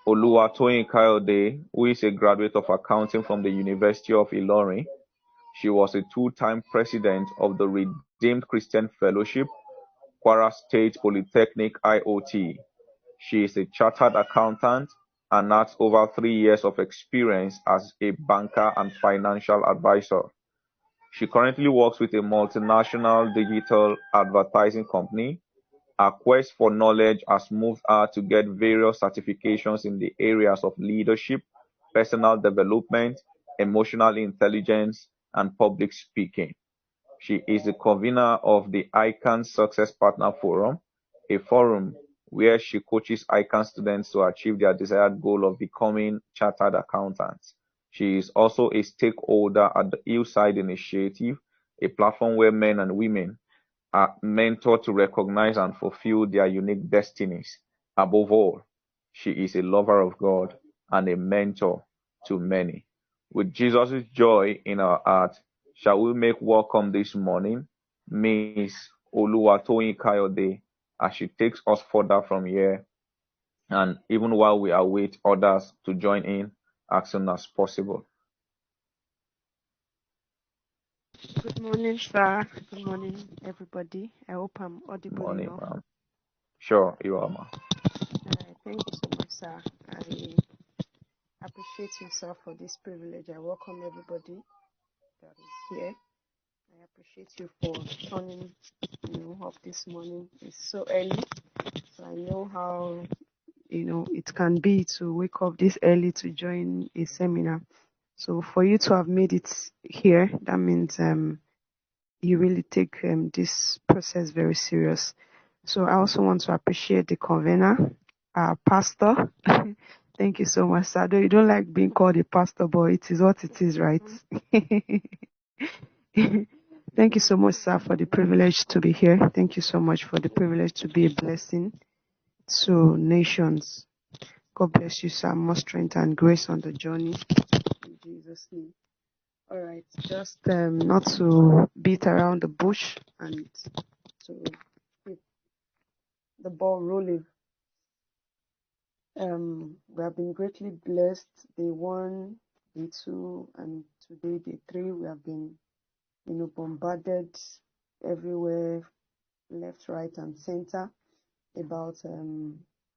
Oluwatoyin Kayode, who is a graduate of accounting from the University of Ilorin. She was a two-time president of the Redeemed Christian Fellowship, Kwara State Polytechnic IOT. She is a chartered accountant and has over 3 years of experience as a banker and financial advisor. She currently works with a multinational digital advertising company. Her quest for knowledge has moved her to get various certifications in the areas of leadership, personal development, emotional intelligence, and public speaking. She is the convener of the ICANN Success Partner Forum, a forum where she coaches ICANN students to achieve their desired goal of becoming chartered accountants. She is also a stakeholder at the Hillside Initiative, a platform where men and women are mentored to recognize and fulfill their unique destinies. Above all, she is a lover of God and a mentor to many. With Jesus' joy in our heart, shall we make welcome this morning Miss Oluwatoyin Kayode as she takes us further from here, and even while we await others to join in as soon as possible. Good morning, sir. Good morning, everybody. I hope I'm audible Morning, enough. ma'am. Sure, you are, ma'am. Thank you so much, sir. I appreciate you, sir, for this privilege. I welcome everybody that is here. I appreciate you for turning up this morning. It's so early, so I know how it can be to wake up this early to join a seminar. So for you to have made it here, that means you really take this process very serious. So I also want to appreciate the convener, our pastor. Thank you so much, sir. Though you don't like being called a pastor, but it is what it is, right? Thank you so much, sir, for the privilege to be here. Thank you so much for the privilege to be a blessing to nations. God bless you, sir. More strength and grace on the journey. In Jesus' name. All right, just not to beat around the bush and to keep the ball rolling. We have been greatly blessed. Day 1, day 2, and today day 3. We have been, bombarded everywhere, left, right, and center about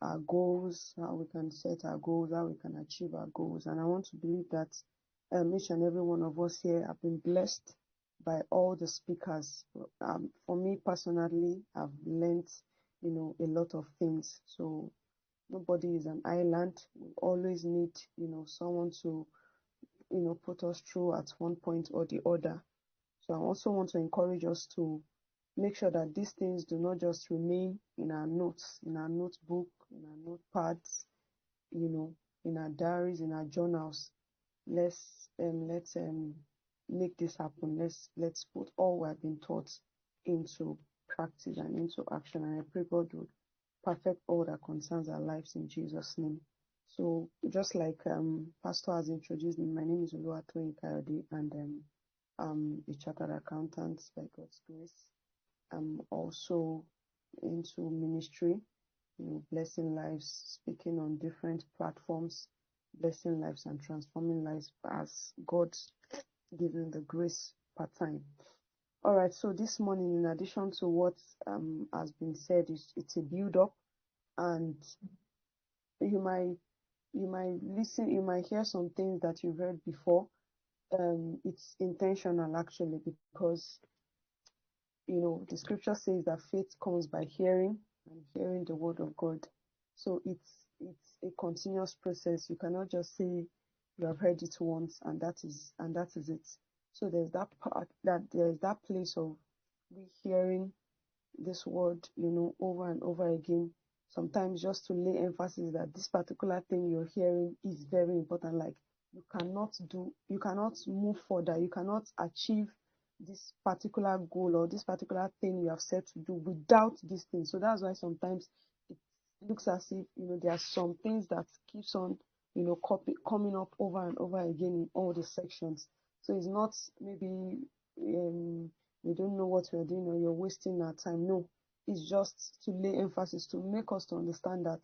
our goals, how we can set our goals, how we can achieve our goals. And I want to believe that each and every one of us here have been blessed by all the speakers. For me personally, I've learned, a lot of things. So nobody is an island. We always need, someone to, put us through at one point or the other. So I also want to encourage us to make sure that these things do not just remain in our notes, in our notebook, in our notepads, in our diaries, in our journals. Let's make this happen. Let's put all we have been taught into practice and into action. And I pray God would perfect all that concerns our lives in Jesus' name. So just like Pastor has introduced me, my name is Oluwatoyin Kayode, and I'm a chartered accountant by God's grace. I'm also into ministry, blessing lives, speaking on different platforms, blessing lives and transforming lives as God's given the grace part time. All right, so this morning, in addition to what has been said, it's a build up, and you might listen, you might hear some things that you've heard before. It's intentional actually, because the scripture says that faith comes by hearing, and hearing the word of God. So it's a continuous process. You cannot just say you have heard it once and that is it. So there's that part, there's that place of we hearing this word, over and over again. Sometimes just to lay emphasis that this particular thing you're hearing is very important. Like you cannot move further, you cannot achieve this particular goal or this particular thing you have set to do without this thing. So that's why sometimes it looks as if there are some things that keeps on coming up over and over again in all the sections. So it's not maybe we don't know what we're doing or you're wasting our time. No, it's just to lay emphasis to make us to understand that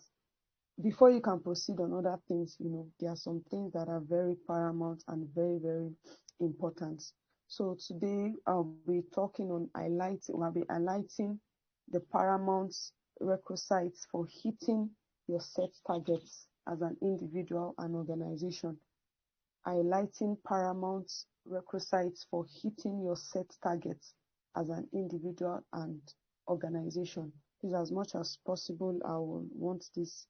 before you can proceed on other things, there are some things that are very paramount and very, very important. So today I'll be talking on highlighting the paramount requisites for hitting your set targets as an individual and organization. Highlighting paramount requisites for hitting your set targets as an individual and organization. Please, as much as possible, I will want this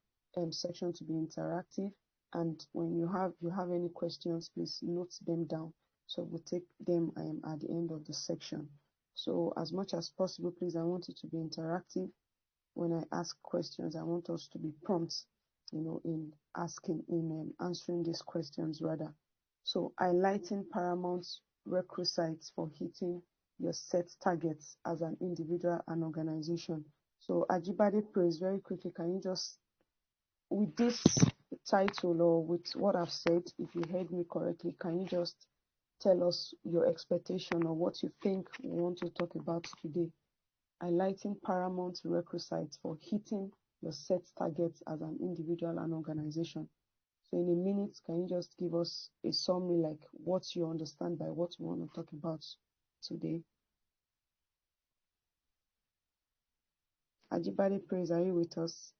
section to be interactive. And when you have any questions, please note them down. So we'll take them at the end of the section. So as much as possible, please, I want it to be interactive. When I ask questions, I want us to be prompt, in answering these questions rather. So highlighting paramount requisites for hitting your set targets as an individual and organization. So Ajibade Praise, very quickly, can you just, with this title or with what I've said, if you heard me correctly, can you just tell us your expectation or what you think we want to talk about today? Highlighting paramount requisites for hitting your set targets as an individual and organization. So in a minute, can you just give us a summary, like what you understand by what you want to talk about today? Ajibade Praise, are you with us?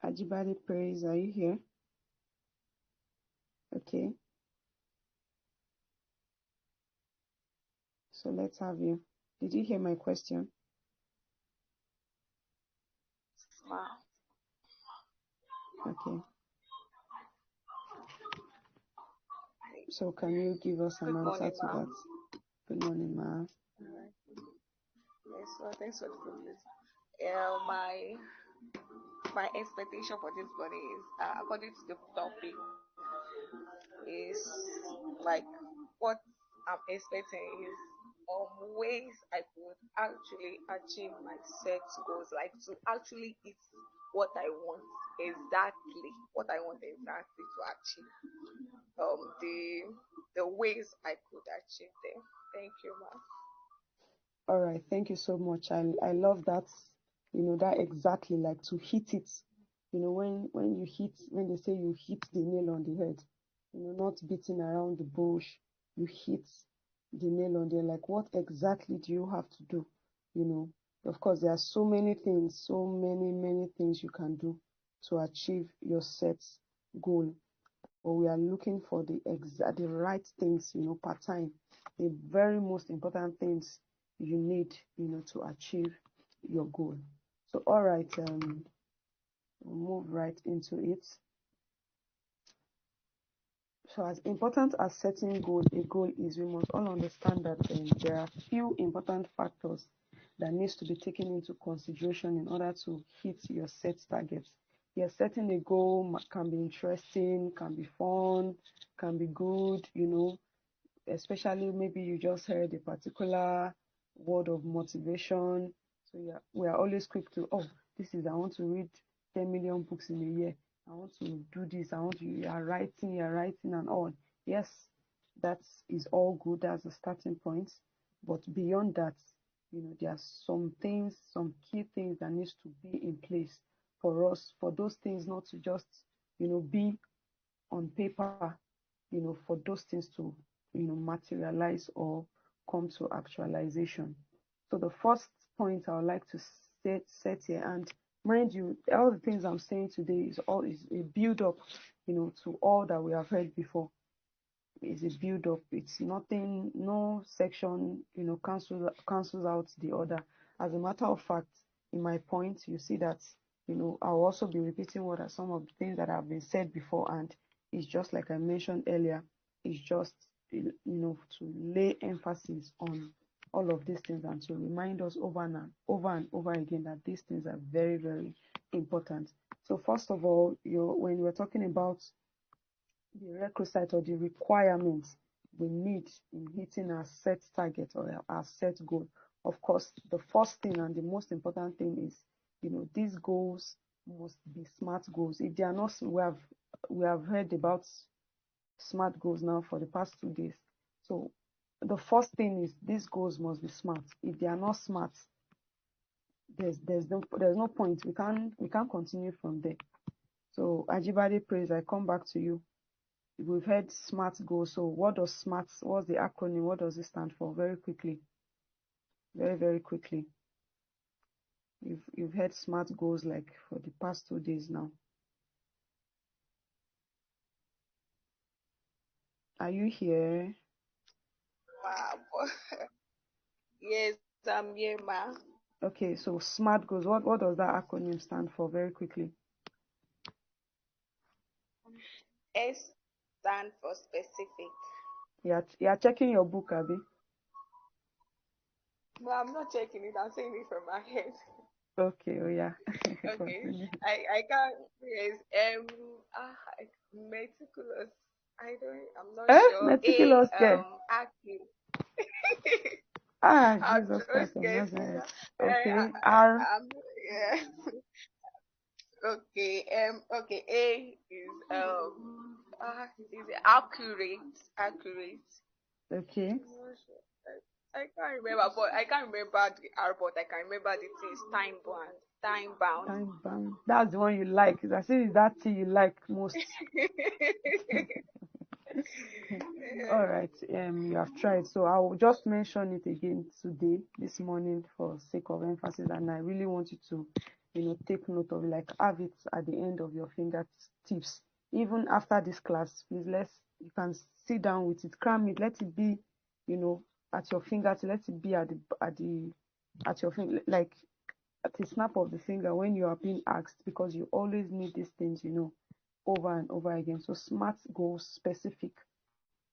Ajibade Praise, are you here? Okay. So let's have you. Did you hear my question? Wow. Okay. So can you give us an answer to that? Good morning, Ma. All right. Yes, well, thanks for the privilege. My expectation for this body is, according to the topic, is like what I'm expecting is ways I could actually achieve my set goals, like to actually hit what I want exactly, to achieve. The ways I could achieve them. Thank you, ma'am. All right, thank you so much. I love that, that exactly, like to hit it. When they say you hit the nail on the head, not beating around the bush, you hit the nail on there. Like, what exactly do you have to do? Of course, there are so many things, so many things you can do to achieve your set goal. But we are looking for the right things, per time. The very most important things you need, to achieve your goal. So, all right, we'll move right into it. So, as important as setting a goal is, we must all understand that there are few important factors that needs to be taken into consideration in order to hit your set targets. Yes, setting a goal can be interesting, can be fun, can be good, especially maybe you just heard a particular word of motivation. So yeah, we are always quick to, I want to read 10 million books in a year. I want to do this. You are writing and all. Yes, that is all good. That's the starting point. But beyond that, there are some key things that needs to be in place for us, for those things not to just, be on paper, for those things to, materialize or come to actualization. So the first point I would like to set here, and mind you, all the things I'm saying today is a build up, to all that we have heard before. Is a build up. It's nothing, no section, cancels out the other. As a matter of fact, in my point, you see that, I'll also be repeating what are some of the things that have been said before, and it's just like I mentioned earlier, it's just, to lay emphasis on all of these things and to remind us over and over again that these things are very, very important. So first of all, when we're talking about the requisite or the requirements we need in hitting our set target or our set goal. Of course, the first thing and the most important thing is, these goals must be smart goals. If they are not, we have heard about smart goals now for the past 2 days. So the first thing is these goals must be smart. If they are not smart, there's no point. We can't continue from there. So Ajibade praise, I come back to you. We've heard SMART goals. So what does SMART, what's the acronym? What does it stand for? Very quickly. Very, very quickly. You've heard SMART goals like for the past 2 days now. Are you here? Wow. Yes, I'm here, ma. Okay, so SMART goals. What does that acronym stand for? Very quickly. S stand for specific. You're checking your book, Abby. No, I'm not checking it. I'm saying it from my head. Okay, oh yeah. Okay. Continue. I can't. Yes. Meticulous. I'm not sure. Meticulous care. Accurate. Jesus Atrocious. Christ of Nazareth. Eh, Okay, R. yeah. Okay. Okay. A is is it accurate? Accurate. Okay. I'm not sure. I can't remember, but I can't remember the R, but I can remember the things time bound. Time bound. Time bound. That's the one you like. It's as if it's that thing you like most. All right. You have tried. So I will just mention it again today, this morning, for sake of emphasis. And I really want you to, take note of it, like have it at the end of your fingertips. Even after this class, please you can sit down with it, cram it, let it be, at your fingertips, let it be at your finger, like at the snap of the finger when you are being asked, because you always need these things, over and over again. So SMART goals specific.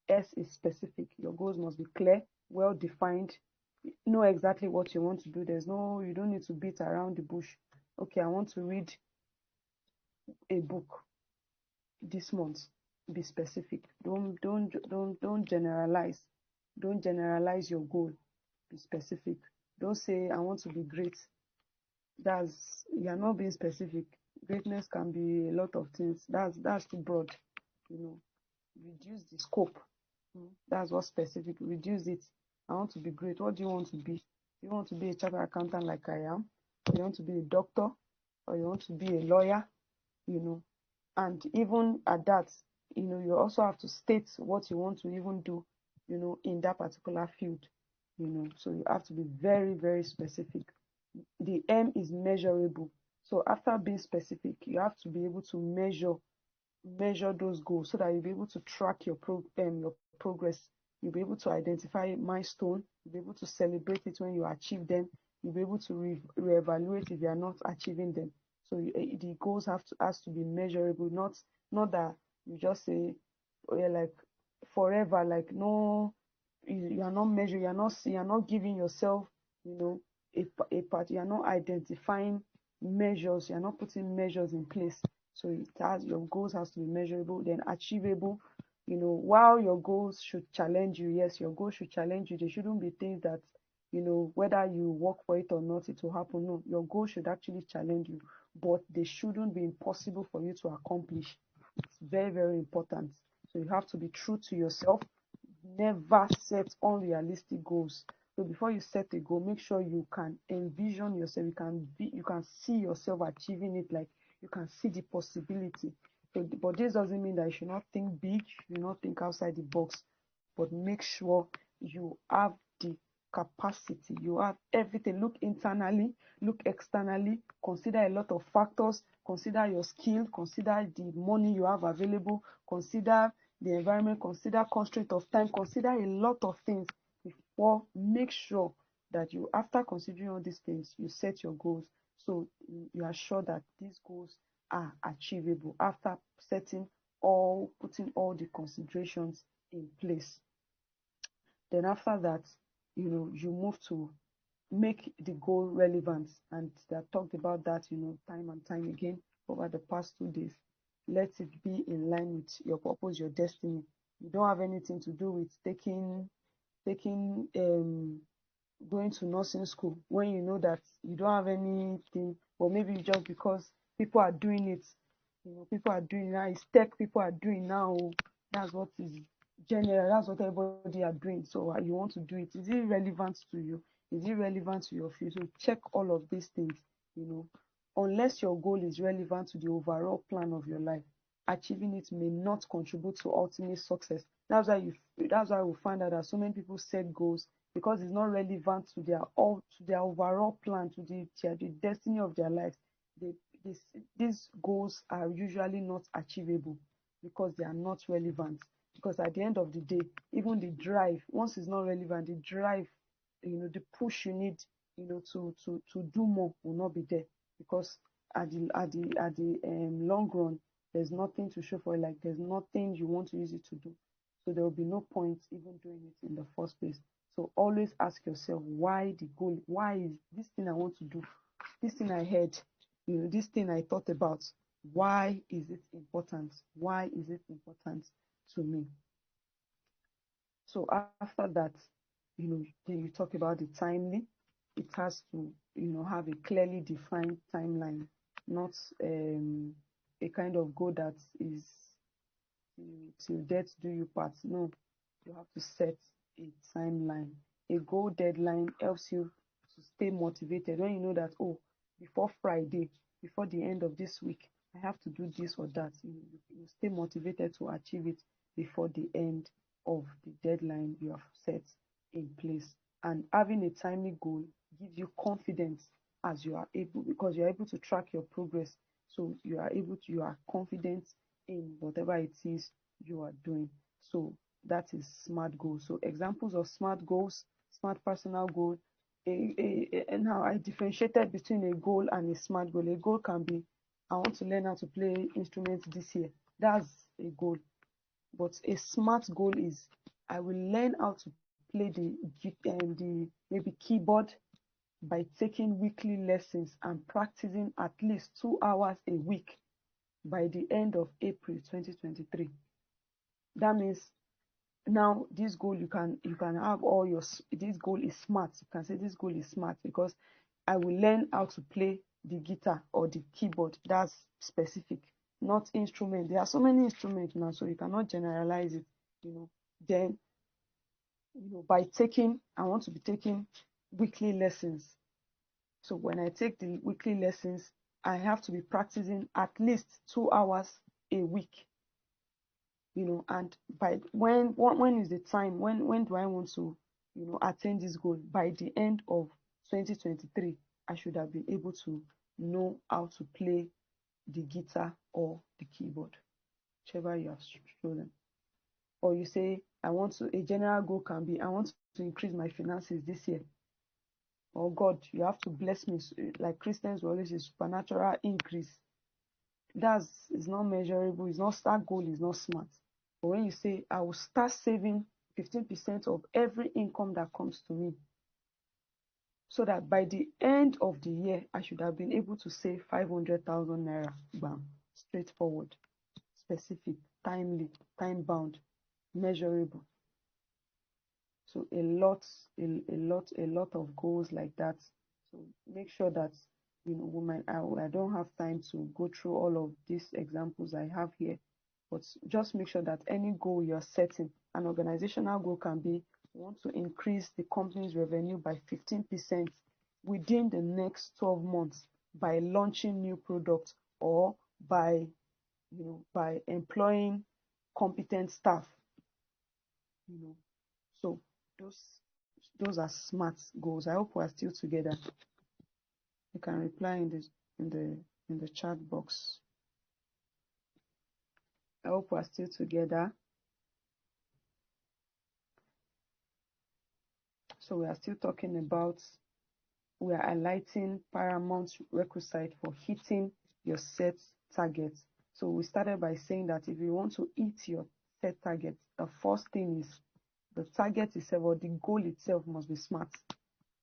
S is specific. Your goals must be clear, well defined. Know exactly what you want to do. You don't need to beat around the bush. Okay, I want to read a book this month. Be specific. Don't generalize. Don't generalize your goal. Be specific. Don't say I want to be great. You're not being specific. Greatness can be a lot of things. That's too broad. Reduce the scope. That's what specific. Reduce it. I want to be great. What do you want to be? Do you want to be a chartered accountant like I am? Or you want to be a doctor? Or you want to be a lawyer? And even at that, you also have to state what you want to even do, in that particular field. So you have to be very, very specific. The M is measurable. So after being specific, you have to be able to measure those goals so that you'll be able to track your progress. You'll be able to identify milestone. You'll be able to celebrate it when you achieve them. You'll be able to reevaluate if you are not achieving them. So the goals has to be measurable, not that you just say, oh yeah, like forever, like no, you are not measuring, you're not giving yourself, a part, you're not identifying measures, you're not putting measures in place. So your goals has to be measurable, then achievable. While your goals should challenge you, yes, your goals should challenge you. They shouldn't be things that, whether you work for it or not, it will happen. No, your goal should actually challenge you, but they shouldn't be impossible for you to accomplish. It's very, very important. So you have to be true to yourself. Never set unrealistic goals. So before you set a goal, make sure you can envision yourself. You can see yourself achieving it. Like you can see the possibility. So, but this doesn't mean that you should not think big. You should not think outside the box. But make sure you have the capacity. You have everything. Look internally. Look externally. Consider a lot of factors. Consider your skill. Consider the money you have available. Consider the environment. Consider constraint of time. Consider a lot of things before. Make sure that you, after considering all these things, you set your goals. So you are sure that these goals are achievable after putting all the considerations in place. Then after that, you move to make the goal relevant, and they have talked about that, time and time again over the past 2 days. Let it be in line with your purpose, your destiny. You don't have anything to do with taking going to nursing school when you know that you don't have anything, or maybe just because people are doing it. People are doing now. It's tech people are doing now. That's what is general, that's what everybody are doing, so you want to do it. Is it relevant to you? Is it relevant to your field? So check all of these things, unless your goal is relevant to the overall plan of your life, achieving it may not contribute to ultimate success. That's why we find out that so many people set goals because it's not relevant to their overall plan, to the destiny of their lives. they, these goals are usually not achievable because they are not relevant. Because at the end of the day, even the drive, once it's not relevant, the drive, the push you need, to do more will not be there. Because at the long run, there's nothing to show for it. Like there's nothing you want to use it to do. So there will be no point even doing it in the first place. So always ask yourself why the goal, why is this thing I want to do, this thing I heard, this thing I thought about, why is it important? Why is it important to me? So after that, then you talk about the timely. It has to, have a clearly defined timeline, not a kind of goal that is till death do you part. No, you have to set a timeline. A goal deadline helps you to stay motivated when you know that, oh, before Friday, before the end of this week, I have to do this or that. You stay motivated to achieve it before the end of the deadline you have set in place. And having a timely goal gives you confidence as you are able, because you are able to track your progress. So you are confident in whatever it is you are doing. So that is SMART goals. So examples of SMART goals: SMART personal goal. And now I differentiated between a goal and a SMART goal. A goal can be, I want to learn how to play instruments this year. That's a goal. But a SMART goal is, I will learn how to play the maybe keyboard by taking weekly lessons and practicing at least 2 hours a week by the end of April 2023. That means now this goal, you can have all your, this goal is SMART. You can say this goal is SMART because I will learn how to play the guitar or the keyboard. That's specific, not instrument. There are so many instruments now, so you cannot generalize it. Then by taking, I want to be taking weekly lessons. So when I take the weekly lessons, I have to be practicing at least 2 hours a week. And by when is the time, when do I want to attain this goal? By the end of 2023, I should have been able to know how to play the guitar or the keyboard, whichever you have chosen. Or you say, a general goal can be, I want to increase my finances this year. Or God, you have to bless me, like Christians will always say, supernatural increase. It's not measurable. That goal is not SMART. But when you say, I will start saving 15% of every income that comes to me, so that by the end of the year, I should have been able to save 500,000 naira. Bam. Straightforward, specific, timely, time-bound, measurable. So a lot of goals like that. So make sure that I don't have time to go through all of these examples I have here, but just make sure that any goal you're setting, an organizational goal can be, want to increase the company's revenue by 15% within the next 12 months by launching new products or by employing competent staff. So those are SMART goals. I hope we are still together. You can reply in the chat box. I hope we are still together. So we are still talking about, we are highlighting paramount requisite for hitting your set targets. So we started by saying that if you want to hit your set target, the first thing is the target itself, or the goal itself, must be SMART.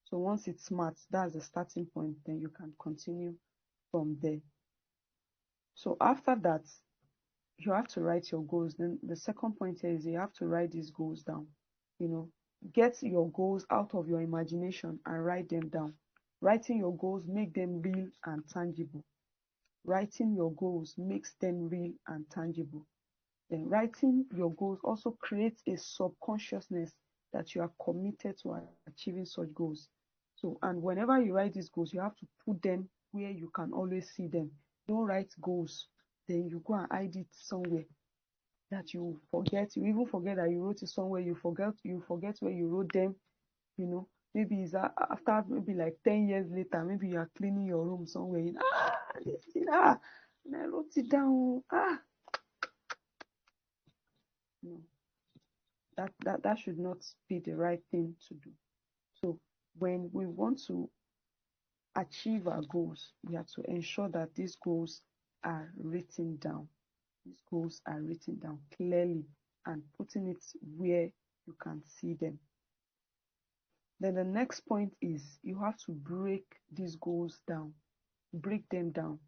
So once it's SMART, that's the starting point, then you can continue from there. So after that, you have to write your goals. Then the second point here is you have to write these goals down. Get your goals out of your imagination and write them down. Writing your goals make them real and tangible. Writing your goals makes them real and tangible. Then writing your goals also creates a subconsciousness that you are committed to achieving such goals. So, and whenever you write these goals, you have to put them where you can always see them. Don't write goals, then you go and hide it somewhere that you forget. You even forget that you wrote it somewhere. You forget where you wrote them. You know, maybe it's after maybe like 10 years later, maybe you are cleaning your room somewhere. This thing, and I wrote it down. No, that should not be the right thing to do. So when we want to achieve our goals, we have to ensure that these goals are written down. These goals are written down clearly and putting it where you can see them. Then the next point is you have to break these goals down. Break them down.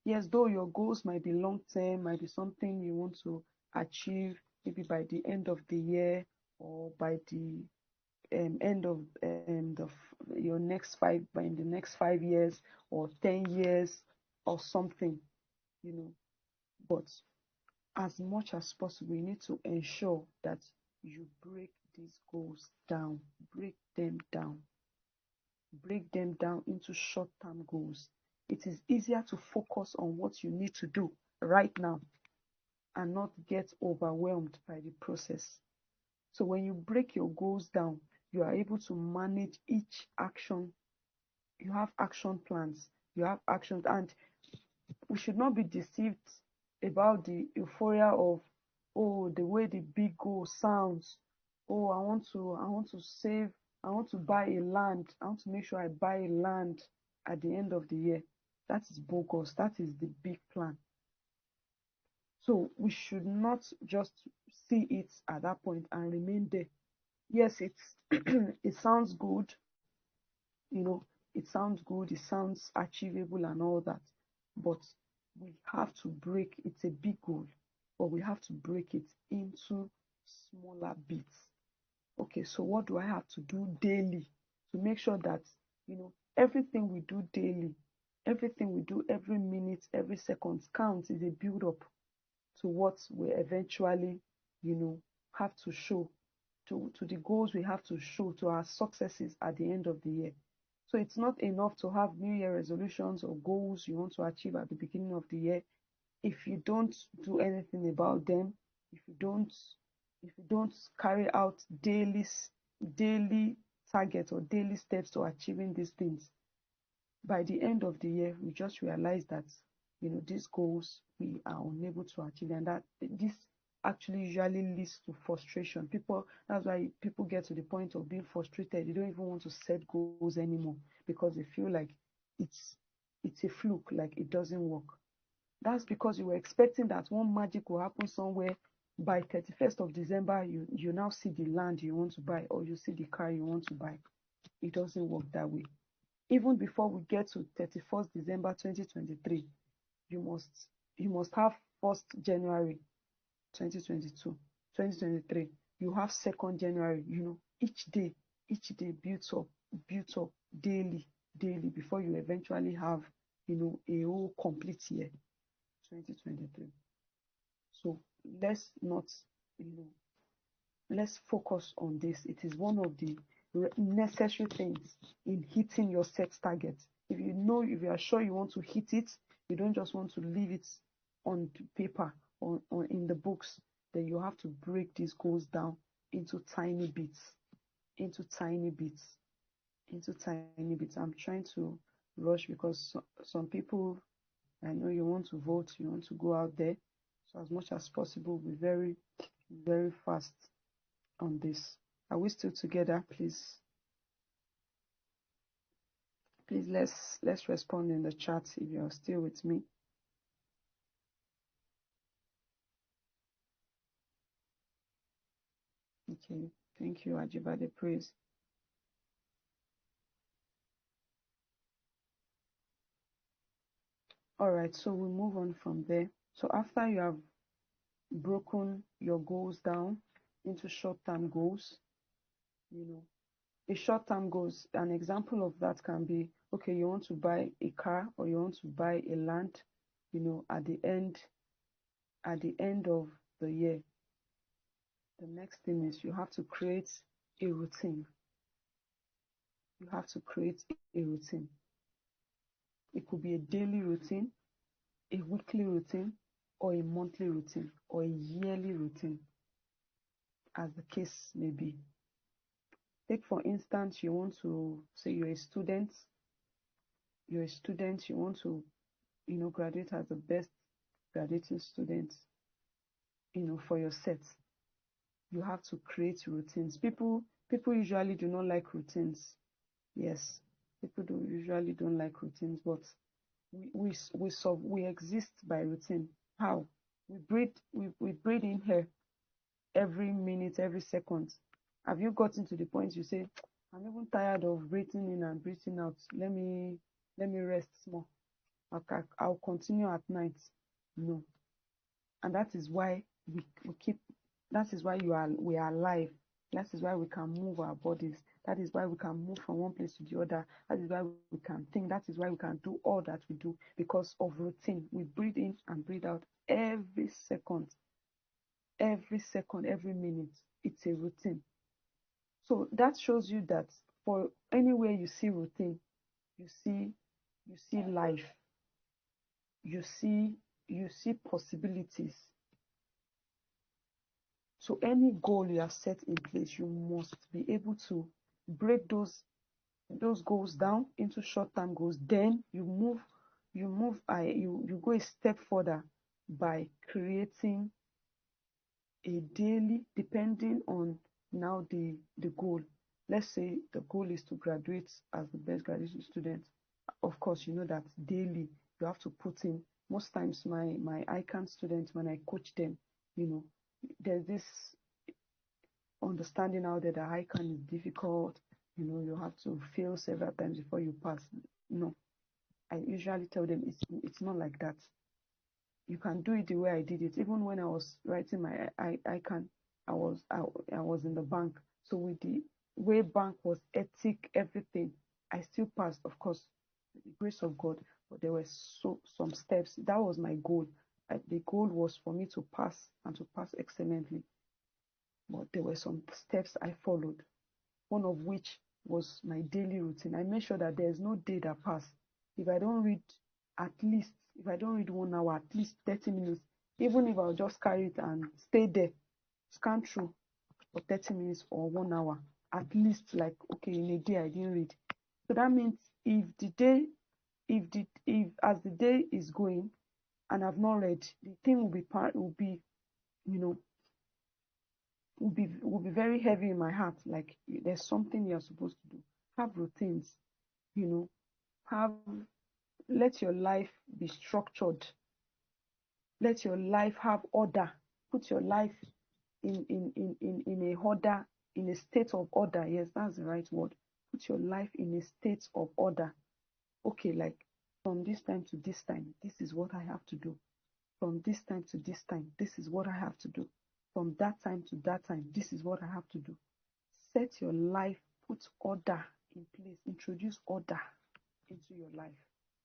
Yes, though your goals might be long term, might be something you want to achieve maybe by the end of the year or by the end of your next by in the next 5 years or 10 years or something, you know. But as much as possible, you need to ensure that you break these goals down. Break them down. Break them down into short-term goals. It is easier to focus on what you need to do right now and not get overwhelmed by the process. So when you break your goals down, you are able to manage each action. You have action plans, you have actions, and we should not be deceived about the euphoria of, oh, the way the big goal sounds. Oh, I want to save, I want to buy a land. I want to make sure I buy a land at the end of the year. That is bogus. That is the big plan. So we should not just see it at that point and remain there. Yes, it's it sounds good, you know, it sounds good, it sounds achievable and all that, but we have to break. It's a big goal, but we have to break it into smaller bits. Okay, so what do I have to do daily to make sure that, you know, everything we do daily, everything we do every minute, every second counts, is a build up to what we eventually, you know, have to show, to the goals we have to show, to our successes at the end of the year. So it's not enough to have New Year resolutions or goals you want to achieve at the beginning of the year if you don't do anything about them, if you don't carry out daily targets or daily steps to achieving these things. By the end of the year, we just realize that, you know, these goals we are unable to achieve, and that this actually usually leads to frustration. That's why people get to the point of being frustrated. They don't even want to set goals anymore because they feel like it's a fluke, like it doesn't work. That's because you were expecting that one magic will happen somewhere by 31st of December. You now see the land you want to buy, or you see the car you want to buy. It doesn't work that way. Even before we get to 31st December 2023, you must have 1st January 2022, 2023. You have 2nd January, you know, each day builds up daily before you eventually have, you know, a whole complete year, 2023. So let's not, you know, let's focus on this. It is one of the necessary things in hitting your set target. If you are sure you want to hit it, you don't just want to leave it on paper or in the books, then you have to break these goals down into tiny bits, into tiny bits, into tiny bits. I'm trying to rush because some people, I know you want to vote, you want to go out there. So as much as possible, be very, very fast on this. Are we still together? Please let's respond in the chat if you're still with me. Okay, thank you, Ajibade. Praise. All right, so we move on from there. So after you have broken your goals down into short-term goals, you know, a short-term goals, an example of that can be, okay, you want to buy a car or you want to buy a land, you know, at the end of the year, the next thing is you have to create a routine. You have to create a routine. It could be a daily routine, a weekly routine, or a monthly routine, or a yearly routine, as the case may be. Take for instance, you want to say you're a student, you want to, graduate as the best graduating student, for your set. You have to create routines. People usually do not like routines. Yes, people usually don't like routines, but we exist by routine. How? We breathe in here every minute, every second. Have you gotten to the point you say, I'm even tired of breathing in and breathing out. Let me rest small. I'll continue at night. No. And that is why that is why we are alive. That is why we can move our bodies. That is why we can move from one place to the other. That is why we can think. That is why we can do all that we do, because of routine. We breathe in and breathe out every second, every minute. It's a routine. So that shows you that for anywhere you see routine, you see life. You see possibilities. So any goal you have set in place, you must be able to break those goals down into short-term goals. Then you go a step further by creating a daily, depending on now the goal. Let's say the goal is to graduate as the best graduation student. Of course, you know that daily you have to put in. Most times my ICANN students, when I coach them, there's this understanding out there that ICANN is difficult. You have to fail several times before you pass. No, I usually tell them it's not like that. You can do it the way I did it. Even when I was writing my ICANN, I was in the bank. So with the way bank was ethic, everything, I still passed, of course, with the grace of God. But there were some steps. That was my goal. The goal was for me to pass and to pass excellently. But there were some steps I followed, one of which was my daily routine. I made sure that there's no day that passes if I don't read 1 hour, at least 30 minutes, even if I'll just carry it and stay there, scan through for 30 minutes or 1 hour, at least, like, okay, in a day I didn't read. So that means if as the day is going and I've not read, the thing will be very heavy in my heart. Like, there's something you're supposed to do. Have routines, let your life be structured. Let your life have order. Put your life in a order, in a state of order. Yes, that's the right word. Put your life in a state of order. Okay, like from this time to this time, this is what I have to do. From this time to this time, this is what I have to do. From that time to that time, this is what I have to do. Set your life, put order in place, introduce order into your life.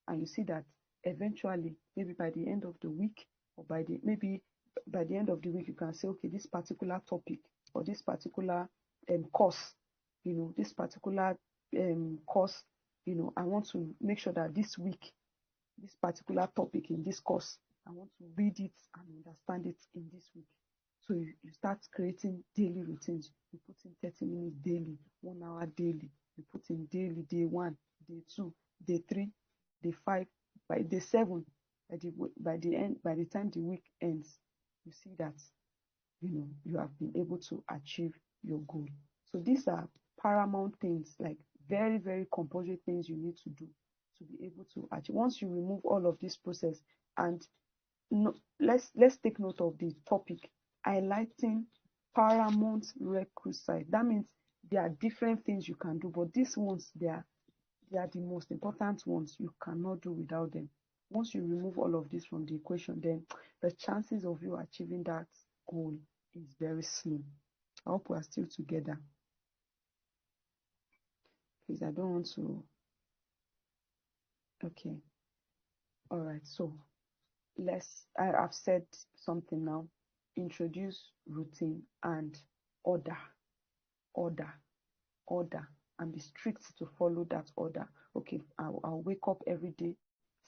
And you see that eventually, maybe by the end of the week, or by the end of the week, you can say, okay, this particular topic or this particular course, this particular course, I want to make sure that this week, this particular topic in this course, I want to read it and understand it in this week. So you start creating daily routines. You put in 30 minutes daily, 1 hour daily. You put in daily, day 1, day 2, day 3, day 5, by day 7. By the time the week ends, you see that you have been able to achieve your goal. So these are paramount things, like very, very compulsory things you need to do to be able to achieve. Once you remove all of this process, and let's take note of the topic, highlighting paramount requisites. That means there are different things you can do, but these ones, they are the most important ones. You cannot do without them. Once you remove all of this from the equation, then the chances of you achieving that goal is very slim. I hope we are still together. Please, I don't want to. Okay. All right. So I've said something now. introduce routine and order, order, order, and be strict to follow that order. Okay, I'll wake up every day,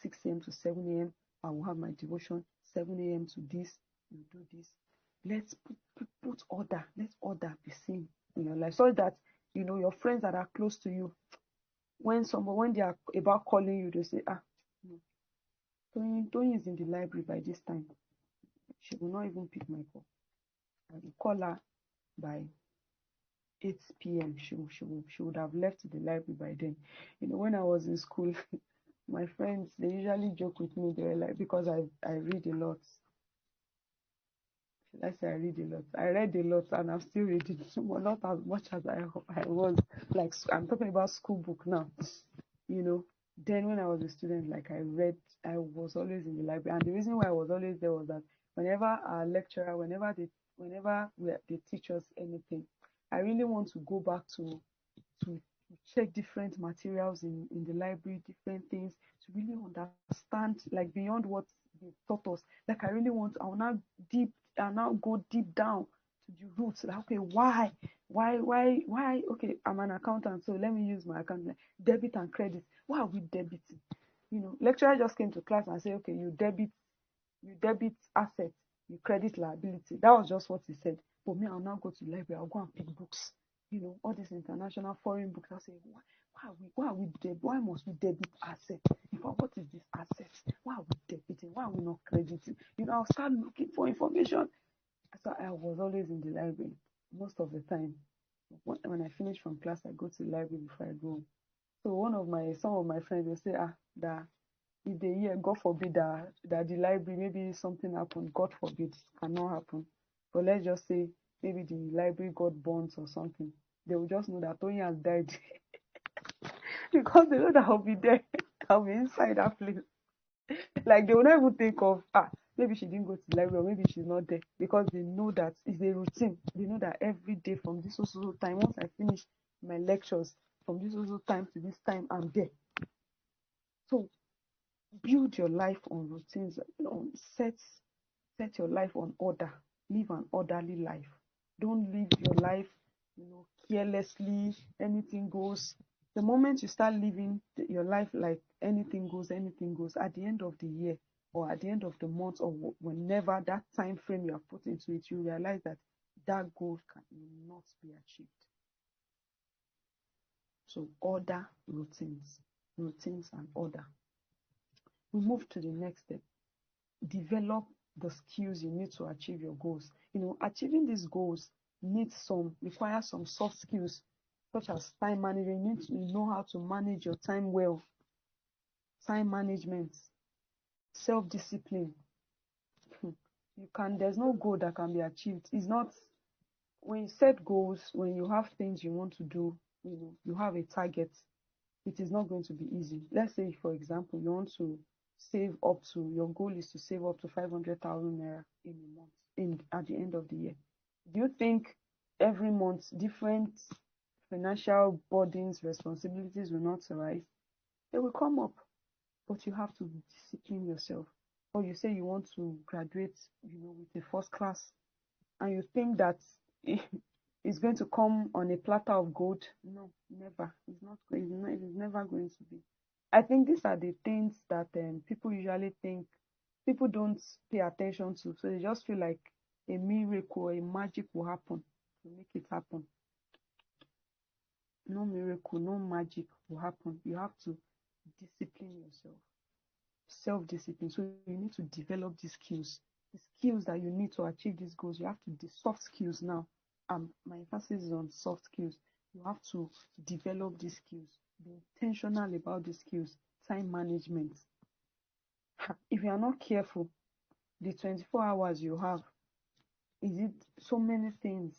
6 a.m. to 7 a.m. I will have my devotion, 7 a.m. to this, you do this. Let's put order. Let order be seen in your life so that your friends that are close to you, when they are about calling you, they say, no, Toyin is in the library by this time. She will not even pick my call. I will call her by 8 p.m. She would have left the library by then. When I was in school, my friends, they usually joke with me. They were like, because I read a lot. Should I say I read a lot? I read a lot and I'm still reading, but not as much as I was. Like, I'm talking about school book now. Then when I was a student, like I was always in the library. And the reason why I was always there was that whenever our lecturer, whenever they teach us anything, I really want to go back to check different materials in the library, different things, to really understand, like, beyond what they taught us. Like, I will now go deep down to the roots. Like, okay, why? Okay, I'm an accountant, so let me use my accountant. Debit and credit. Why are we debiting? Lecturer just came to class and said, okay, you debit assets, you credit liability. That was just what he said. But me, I'll now go to the library, I'll go and pick books. All these international foreign books. I'll say, why must we debit assets? What is this asset? Why are we debiting? Why are we not crediting? I'll start looking for information. So I was always in the library most of the time. When I finish from class, I go to the library before I go. So some of my friends will say, that if they hear, God forbid, that the library, maybe something happened, God forbid, cannot happen. But let's just say maybe the library got burnt or something. They will just know that Tony has died because they know that I'll be there. I'll be inside that place. Like, they will not even think of, maybe she didn't go to the library, or maybe she's not there, because they know that it's a routine. They know that every day from this social time, once I finish my lectures, from this social time to this time, I'm there. So build your life on routines. Set your life on order. Live an orderly life. Don't live your life carelessly. Anything goes. The moment you start living your life like anything goes, at the end of the year or at the end of the month, or whenever that time frame you have put into it, you realize that goal cannot be achieved. So order, routines and order. We move to the next step. Develop the skills you need to achieve your goals. Achieving these goals requires some soft skills, such as time management. You need to know how to manage your time well. Time management, self-discipline. There's no goal that can be achieved. It's not, when you set goals, when you have things you want to do, you have a target, it is not going to be easy. Let's say, for example, you want to your goal is to save up to 500,000 naira in a month, at the end of the year. Do you think every month different financial burdens, responsibilities will not arise? They will come up, but you have to discipline yourself. Or you say you want to graduate, with a first class, and you think that it's going to come on a platter of gold. No, never. It's never going to be. I think these are the things that people usually think people don't pay attention to. So they just feel like a miracle, a magic will happen to make it happen. No miracle, no magic will happen. You have to discipline yourself. Self-discipline. So you need to develop these skills. The skills that you need to achieve these goals. You have to soft skills now. My emphasis is on soft skills. You have to develop these skills. Be intentional about these skills. Time management. If you are not careful, the 24 hours you have, is it so many things?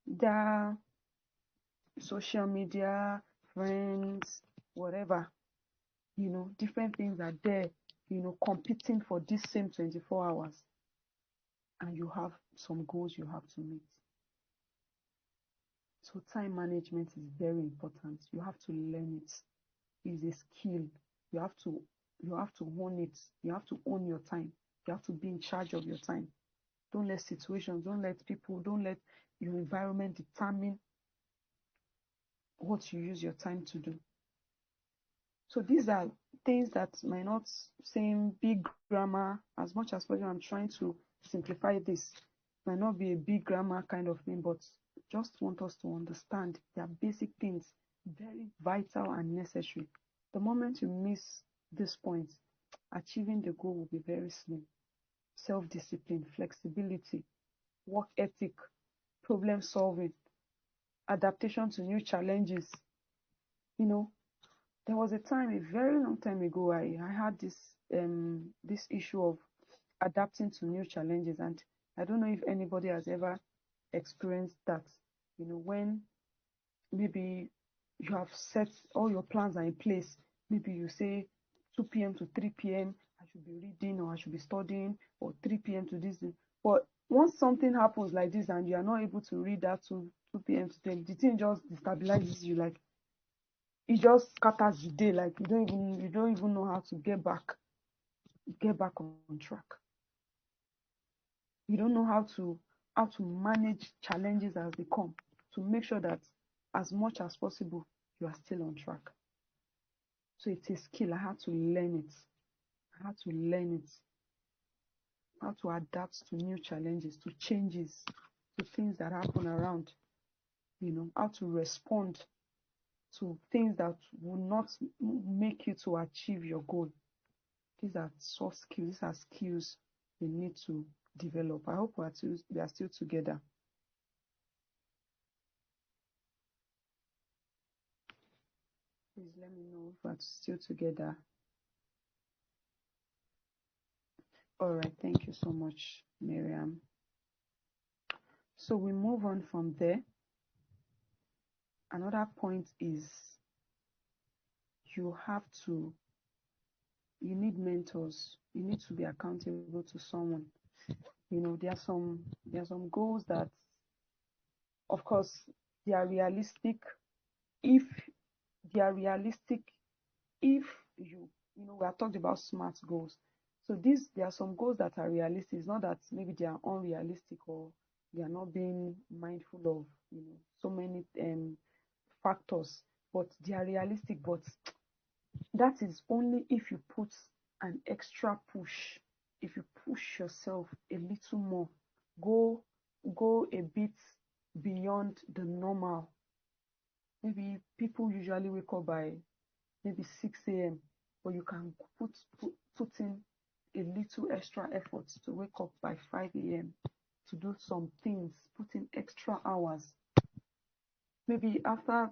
The social media, friends, whatever, different things are there, competing for this same 24 hours. And you have some goals you have to meet. So time management is very important. You have to learn it. It's a skill. You have to own it. You have to own your time. You have to be in charge of your time. Don't let situations, don't let people, don't let your environment determine what you use your time to do. So these are things that might not seem big grammar. As much as possible, I'm trying to simplify this. Might not be a big grammar kind of thing, but just want us to understand they are basic things, very vital and necessary. The moment you miss this point, achieving the goal will be very slim. Self-discipline, flexibility, work ethic, problem solving, adaptation to new challenges. You know, there was a time, a very long time ago, I had this issue of adapting to new challenges, and I don't know if anybody has ever experienced that. You know, when maybe you have set all your plans are in place, maybe you say 2 p.m. to 3 p.m. I should be reading or I should be studying, or 3 p.m. to this. But once something happens like this and you are not able to read that to 2 p.m. to 10, the thing just destabilizes you. Like, it just scatters the day. Like, you don't even know how to get back on track. You don't know how to manage challenges as they come, to make sure that as much as possible you are still on track. So it's a skill. I had to learn it. How to adapt to new challenges, to changes, to things that happen around. You know, how to respond to things that will not make you to achieve your goal. These are soft skills. These are skills we need to develop. I hope we are still together. Please let me know if we're still together. All right, thank you so much, Miriam. So we move on from there. Another point is you need mentors. You need to be accountable to someone. You know, there are some goals that, of course, they are realistic. If they are realistic, if you know, we have talked about SMART goals. So there are some goals that are realistic. It's not that maybe they are unrealistic or they are not being mindful of, you know, so many factors, but they are realistic. But that is only if you put an extra push, if you push yourself a little more, go a bit beyond the normal. Maybe people usually wake up by maybe 6 a.m., but you can put in a little extra effort to wake up by 5 a.m. to do some things, put in extra hours. Maybe after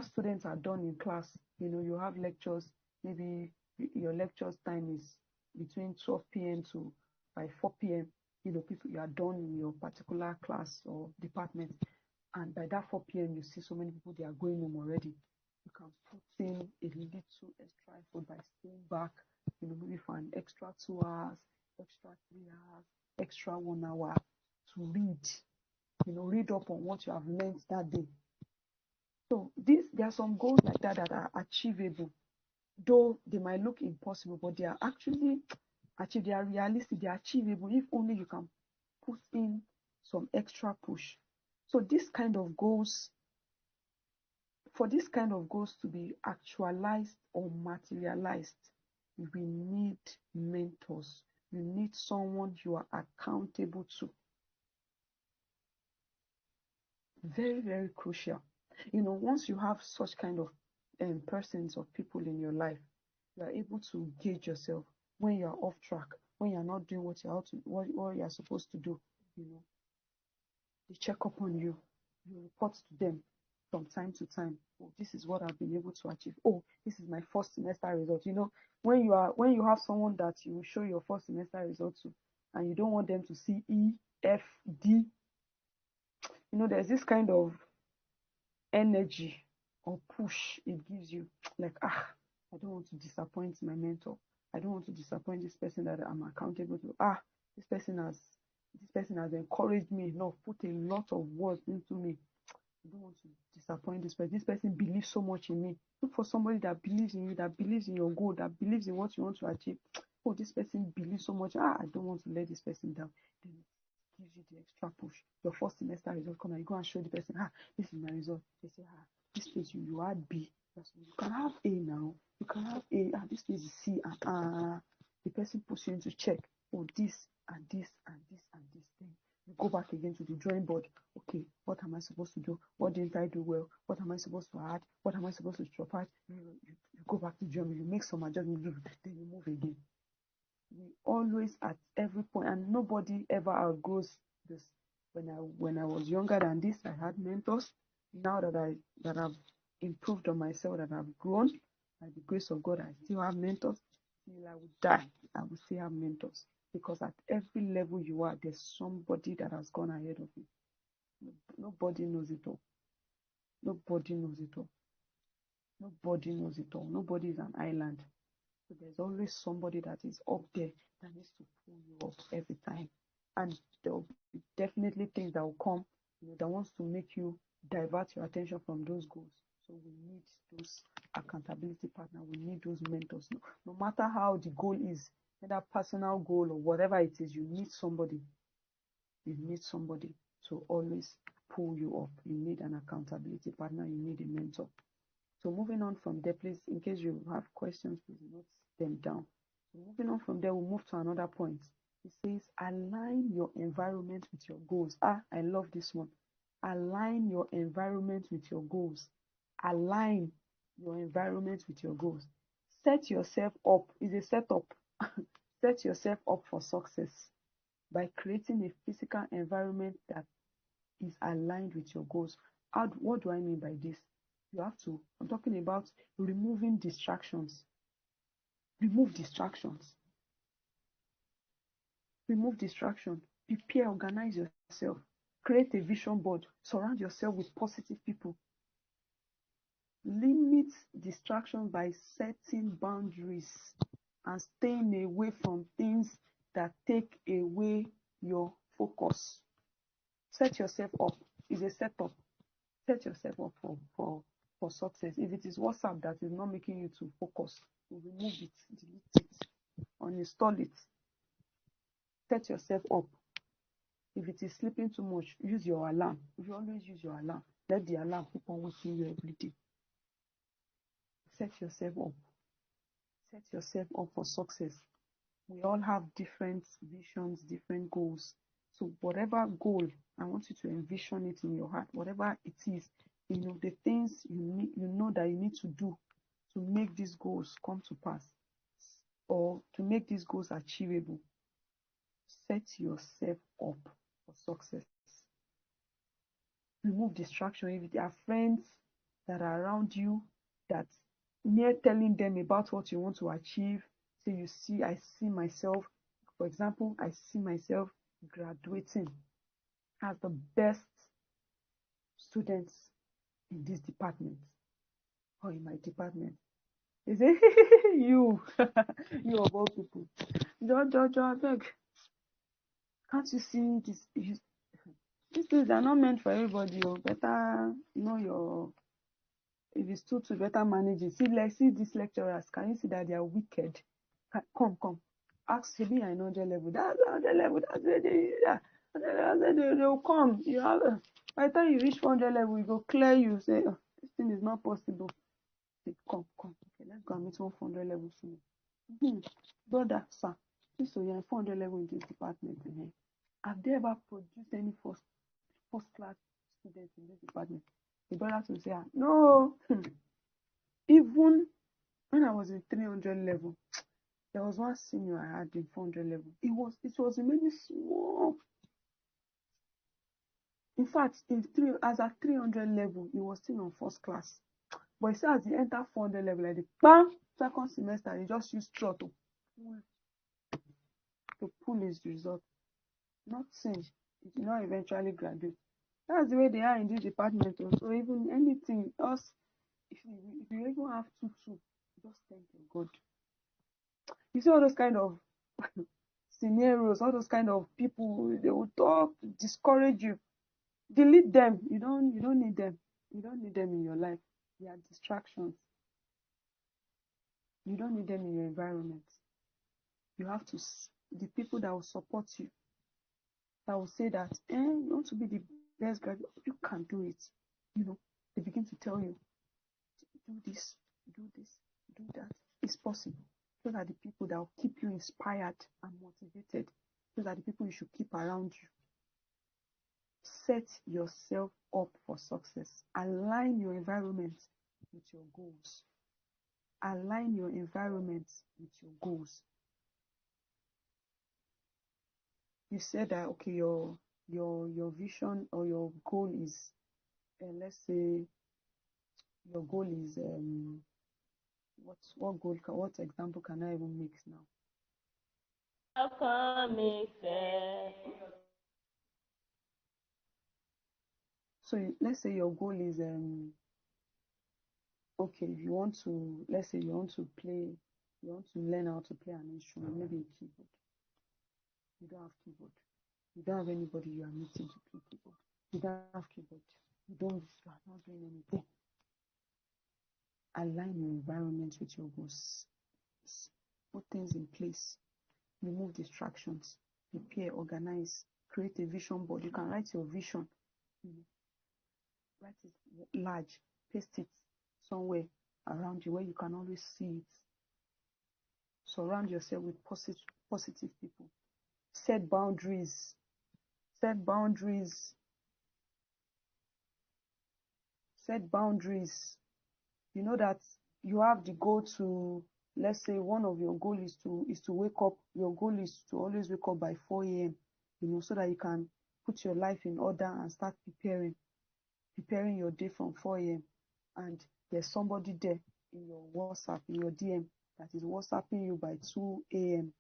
students are done in class, you know, you have lectures, maybe your lectures time is between 12 p.m. to by 4 p.m. You know, people, you are done in your particular class or department, and by that 4 p.m. you see so many people, they are going home already. You can put in a little extra effort by staying back, you know, maybe for an extra 2 hours, extra 3 hours, extra 1 hour to read, you know, read up on what you have learned that day. So there are some goals like that that are achievable, though they might look impossible, but they are actually achieved. They are realistic. They are achievable if only you can put in some extra push. So for this kind of goals to be actualized or materialized, we need mentors. You need someone you are accountable to. Very, very crucial. You know, once you have such kind of persons or people in your life, you are able to gauge yourself when you are off track, when you are not doing what you are supposed to do. You know, they check up on you. You report to them from time to time. Oh, this is what I've been able to achieve. Oh, this is my first semester result. You know, when you have someone that you will show your first semester result to, and you don't want them to see E, F, D. You know, there's this kind of energy or push it gives you, like, I don't want to disappoint my mentor. I don't want to disappoint this person that I'm accountable to. This person has encouraged me enough, put a lot of words into me. I don't want to disappoint this person. This person believes so much in me. Look for somebody that believes in you, that believes in your goal, that believes in what you want to achieve. Oh, this person believes so much. I don't want to let this person down. Then you the extra push. Your first semester result come and you go and show the person, this is my result. They say, this place you had B. You can have A now. You can have A. This place is C. The person puts you into check. Oh, this and this and this and this thing. You go back again to the drawing board. Okay, what am I supposed to do? What didn't I do well? What am I supposed to add? What am I supposed to drop out? You go back to the drawing board. You make some adjustments. Then you move again. We always at every point, and nobody ever outgrows this. When I was younger than this, I had mentors. Now that I've improved on myself, that I've grown, by the grace of God, I still have mentors. Till I would die, I will still have mentors. Because at every level you are, there's somebody that has gone ahead of you. Nobody knows it all. Nobody knows it all. Nobody knows it all. Nobody is an island. So there's always somebody that is up there that needs to pull you up every time. And there will be definitely things that will come, that wants to make you divert your attention from those goals. So we need those accountability partners. We need those mentors. No matter how the goal is, whether personal goal or whatever it is, you need somebody. You need somebody to always pull you up. You need an accountability partner. You need a mentor. So moving on from there, please, in case you have questions, please note them down. So moving on from there, we'll move to another point. It says, align your environment with your goals. I love this one. Align your environment with your goals. Align your environment with your goals. Set yourself up. It's a setup. Set yourself up for success by creating a physical environment that is aligned with your goals. What do I mean by this? I'm talking about removing distractions. Remove distractions. Remove distraction. Prepare, organize yourself. Create a vision board. Surround yourself with positive people. Limit distractions by setting boundaries and staying away from things that take away your focus. Set yourself up. It's a setup. Set yourself up for success. If it is WhatsApp that is not making you to focus, remove it, delete it, uninstall it. Set yourself up. If it is sleeping too much, use your alarm. If you always use your alarm, let the alarm keep on waking you every day. Set yourself up. Set yourself up for success. We all have different visions, different goals. So whatever goal, I want you to envision it in your heart. Whatever it is, the things you know that you need to do to make these goals come to pass or to make these goals achievable. Set yourself up for success. Remove distraction. If there are friends that are around you that mere telling them about what you want to achieve, say I see myself, for example, I see myself graduating as the best students in this department or in my department. They say, you of all people, Jojo, I beg, can't you see this? These things are not meant for everybody. Better know if it's too better manage it. See these lecturers. Can you see that they are wicked? Come. Ask Sibi I know the level. That's the level. That's they will come. By the time you reach 400 level, we go clear you. Say, this thing is not possible. Say, come. Okay, let's go and meet 100 level soon. Brother, sir, please, so you're in 400 level in this department. Have they ever produced any first class students in this department? The brother will say, no. Even when I was in 300 level, there was one senior I had in 400 level. It was really small. In fact, as at 300 level, he was still on first class. But he said as he entered 400 level, like the second semester, he just used straw to pull his result. Not since he did not eventually graduate. That's the way they are in this department. So even anything else, if you even have 2, just thank God. You see all those kind of scenarios, all those kind of people, they will talk, discourage you. Delete them. You don't need them. You don't need them in your life. They are distractions. You don't need them in your environment. You have to, the people that will support you, that will say that, you want to be the best graduate, you can do it. They begin to tell you, do this, do this, do that. It's possible. Those are the people that will keep you inspired and motivated. Those are the people you should keep around you. Set yourself up for success. Align your environment with your goals. Align your environment with your goals. You said that, okay, your vision or your goal is, let's say your goal is what example can I even make now? So let's say your goal is okay, let's say you want to learn how to play an instrument, maybe a keyboard. You don't have keyboard. You don't have anybody you are meeting to play keyboard. You don't have keyboard. You are not doing anything. Align your environment with your goals. Put things in place. Remove distractions. Prepare, organize, create a vision board. You can write your vision. Write it large. Paste it somewhere around you where you can always see it. Surround yourself with positive people. Set boundaries. Set boundaries. Set boundaries. You know that you have the goal to, let's say one of your goal is to wake up. Your goal is to always wake up by 4 a.m. So that you can put your life in order and start preparing your day from 4 a.m. And there's somebody there in your WhatsApp, in your DM, that is WhatsApping you by 2 a.m.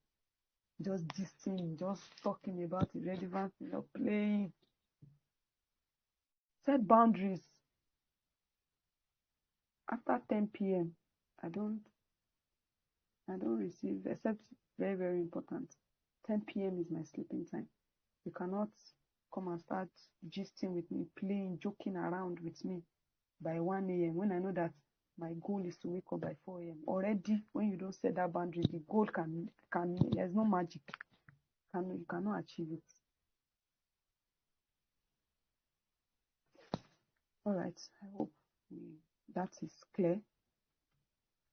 Just gisting, just talking about irrelevant, playing. Set boundaries. After 10 p.m., I don't receive, except very, very important. 10 p.m. is my sleeping time. You cannot come and start gisting with me, playing, joking around with me by 1 a.m. when I know that my goal is to wake up by 4 a.m. Already, when you don't set that boundary, the goal there's no magic. You cannot achieve it. All right, I hope that is clear.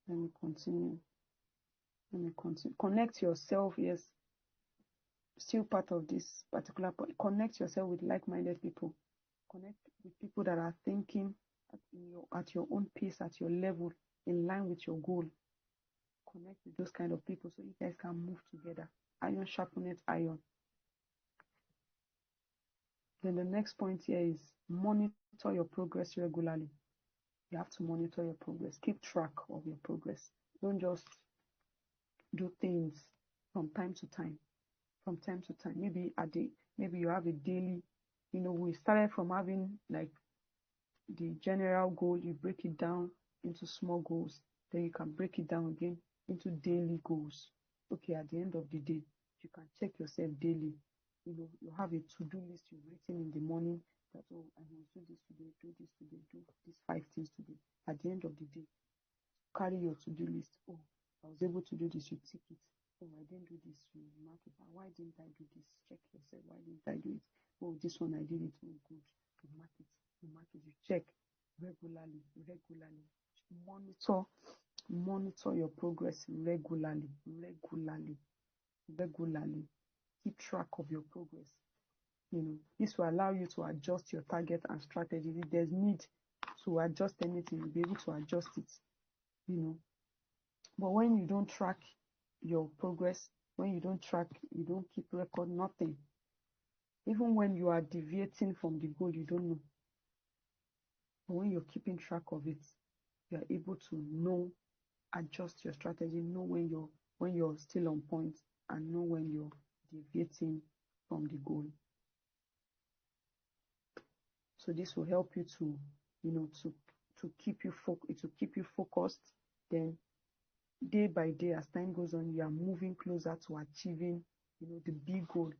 Let me continue. Connect yourself, yes. Still part of this particular point. Connect yourself with like-minded people. Connect with people that are thinking at your own pace, at your level, in line with your goal. Connect with those kind of people so you guys can move together. Iron sharpeneth iron. Then the next point here is monitor your progress regularly. You have to monitor your progress. Keep track of your progress. Don't just do things from time to time. Maybe you have a daily, we started from having like the general goal. You break it down into small goals. Then you can break it down again into daily goals. Okay, at the end of the day, you can check yourself daily. You have a to-do list you've written in the morning that, I must do this today, do this today, do these 5 things today. At the end of the day, carry your to-do list. Oh, I was able to do this, you tick it. Oh, I didn't do this, you mark it. Why didn't I do this? Check yourself. Why didn't I do it? Oh, this one I did it. Oh, good. You mark it. You check regularly. Monitor your progress regularly. Keep track of your progress. This will allow you to adjust your target and strategy. If there's need to adjust anything, you'll be able to adjust it. But when you don't track your progress, you don't keep record, nothing. Even when you are deviating from the goal, you don't know. But when you're keeping track of it, you are able to adjust your strategy, know when you're still on point, and know when you're deviating from the goal. So this will help you to keep you focused. Then day by day, as time goes on, you are moving closer to achieving the big goal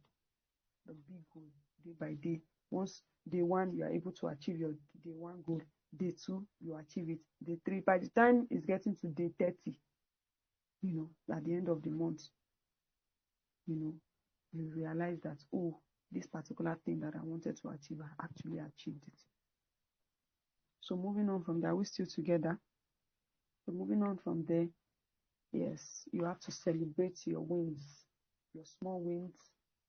day by day. Once day 1 you are able to achieve your day 1 goal, day 2 you achieve it, day 3, by the time it's getting to day 30, at the end of the month, you realize that, oh, this particular thing that I wanted to achieve, I actually achieved it. So moving on from there, are we still together? So moving on from there, yes, you have to celebrate your wins, your small wins,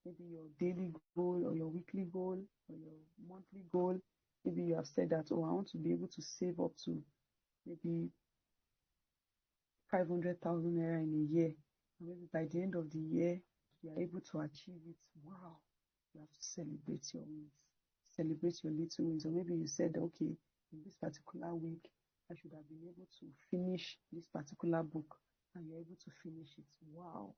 maybe your daily goal or your weekly goal or your monthly goal. Maybe you have said that, oh, I want to be able to save up to maybe 500,000 naira in a year. And maybe by the end of the year, you are able to achieve it. Wow, you have to celebrate your wins, celebrate your little wins. Or maybe you said, okay, in this particular week, I should have been able to finish this particular book, and you're able to finish it. Wow,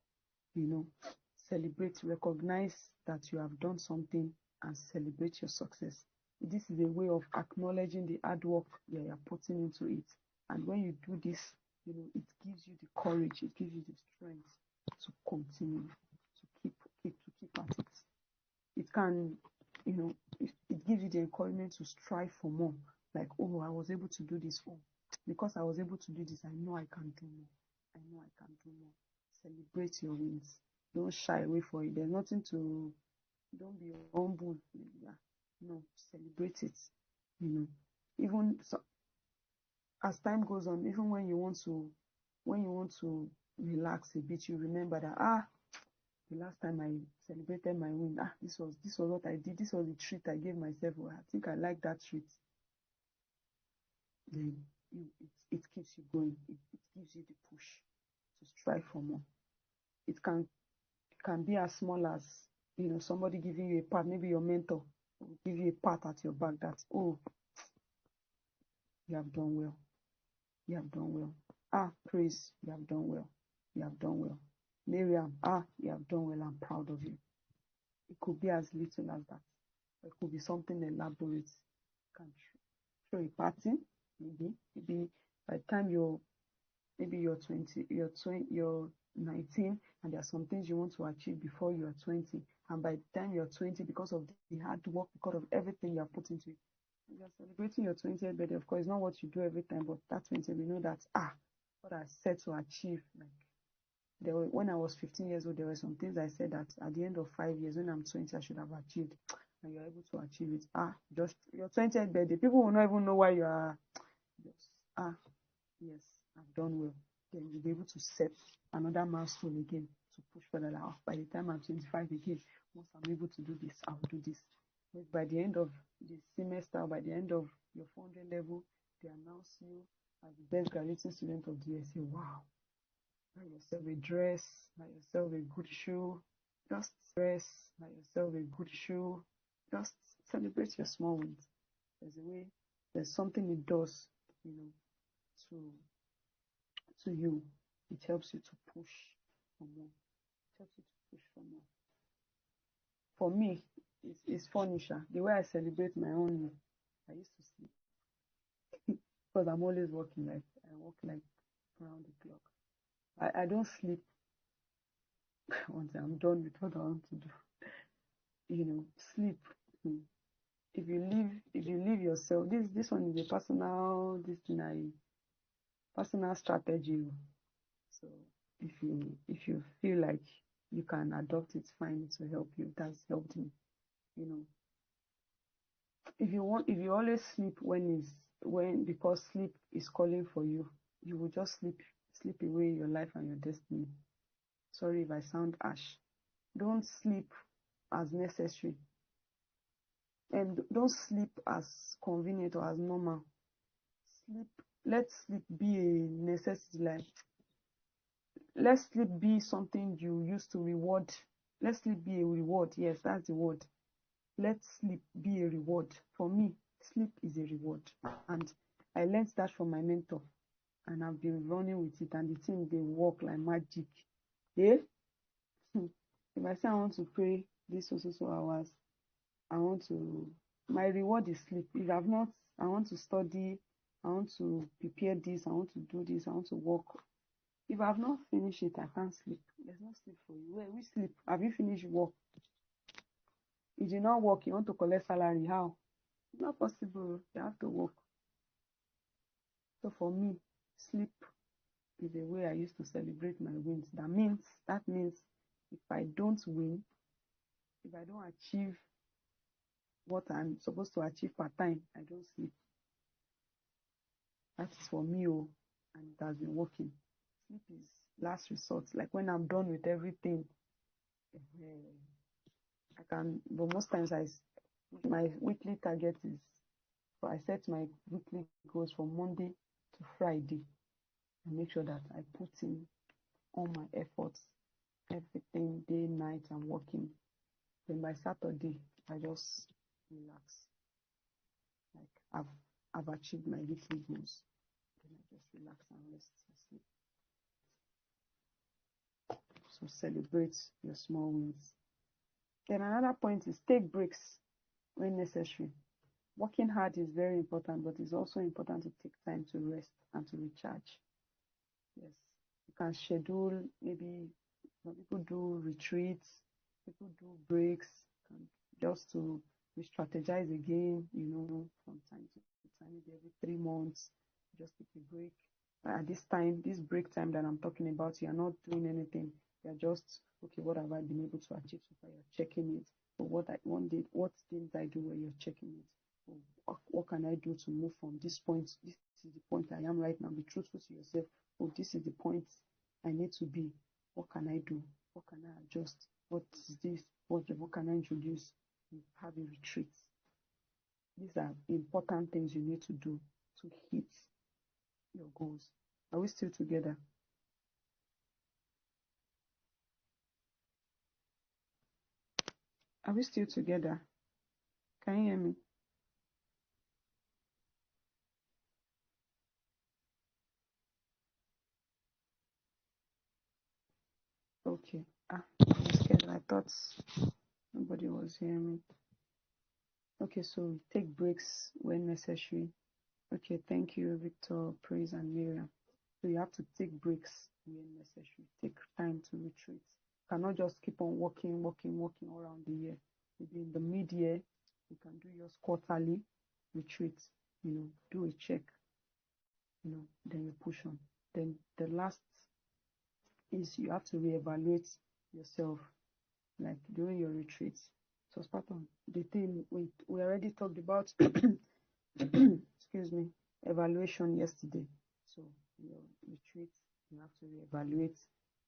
celebrate, recognize that you have done something, and celebrate your success. This is a way of acknowledging the hard work that you are putting into it. And when you do this, it gives you the courage, it gives you the strength to continue, to keep at it. It can, it gives you the encouragement to strive for more. Like, oh, I was able to do this. Oh, because I was able to do this, I know I can do more. I know I can do more. Celebrate your wins. Don't shy away from it. There's nothing to, don't be humble. Yeah. No, celebrate it. Even so, as time goes on, even when you want to relax a bit, you remember that the last time I celebrated my win, this was what I did. This was the treat I gave myself. I think I like that treat. Then it keeps you going. It gives you the push to strive for more. It can be as small as somebody giving you a pat. Maybe your mentor will give you a pat at your back. That, oh, you have done well. You have done well. Praise, you have done well. You have done well. Miriam, you have done well. I'm proud of you. It could be as little as that. It could be something elaborate. You can throw a party, maybe by the time you're 20, you're 19, and there are some things you want to achieve before you are 20. And by the time you're 20, because of the hard work, because of everything you have put into it, you're celebrating your 20th birthday. Of course, it's not what you do every time, but that 20, we know that, what I set to achieve. Like, when I was 15 years old, there were some things I said that at the end of 5 years, when I'm 20, I should have achieved. And you're able to achieve it. Just your 20th birthday. People will not even know why you are. Just, yes, I've done well. Then you'll be able to set another milestone again to push further. By the time I'm 25 again, once I'm able to do this, I'll do this. But by the end of the semester, by the end of your 400 level, they announce you as the best graduating student of the year. Say, wow, buy yourself a dress, buy yourself a good shoe, just dress, buy yourself a good shoe, just celebrate your small wins. There's something it does, to you. It helps you to push for more. It helps you to push for more. For me, it's funny, the way I celebrate my own, I used to sleep because I'm always working. Like, I work like around the clock. I don't sleep once I'm done with what I want to do. Sleep. If you leave yourself, this one is a personal personal strategy. So if you feel like you can adopt it, fine, it will help you. That's helped me. If you always sleep because sleep is calling for you, you will just sleep away your life and your destiny. Sorry if I sound harsh. Don't sleep as necessary, and don't sleep as convenient or as normal. Let sleep be a necessity. Like, let sleep be something you used to reward. Let sleep be a reward. Yes, that's the word. Let sleep be a reward. For me, sleep is a reward. And I learned that from my mentor. And I've been running with it. And the thing, they work like magic. Yeah? If I say I want to pray this so hours, my reward is sleep. If I've not, I want to study, I want to prepare this, I want to do this, I want to work. If I've not finished it, I can't sleep. There's no sleep for you. Where we sleep? Have you finished work? If you not work, you want to collect salary, how? It's not possible. You have to work. So for me, sleep is the way I used to celebrate my wins. That means if I don't win, If I don't achieve what I'm supposed to achieve per time, I don't sleep. That is for me, oh, and it has been working. Sleep is last resort. Like when I'm done with everything, I can. But most times, my weekly target is. So I set my weekly goals from Monday to Friday and make sure that I put in all my efforts, everything, day, night, I'm working. Then by Saturday, I just relax. Like I've achieved my weekly goals. Then I just relax and rest and sleep. So celebrate your small wins. Then another point is take breaks when necessary. Working hard is very important, but it's also important to take time to rest and to recharge. Yes, you can schedule, maybe some people do retreats, people do breaks, just to re-strategize again, from time to time, maybe every 3 months, just take a break. At this time, this break time that I'm talking about, you're not doing anything. You're just, okay, what have I been able to achieve so far? You're checking it. But what didn't I do where you're checking it? What can I do to move from this point? This is the point I am right now. Be truthful to yourself. Oh, this is the point I need to be. What can I do? What can I adjust? What is this? What can I introduce? You have a retreat. These are important things you need to do to hit your goals. Are we still together? Are we still together? Can you hear me? Okay. I'm scared. I thought nobody was hearing me. Okay, so take breaks when necessary. Okay, thank you, Victor, Praise, and Miriam. So you have to take breaks when necessary. Take time to retreat. You cannot just keep on working all around the year. Maybe in the mid-year, you can do yours quarterly retreat. Do a check. Then you push on. Then the last is you have to reevaluate yourself, like during your retreats. So as part of the thing we already talked about, excuse me, evaluation yesterday. So your retreat, you have to reevaluate.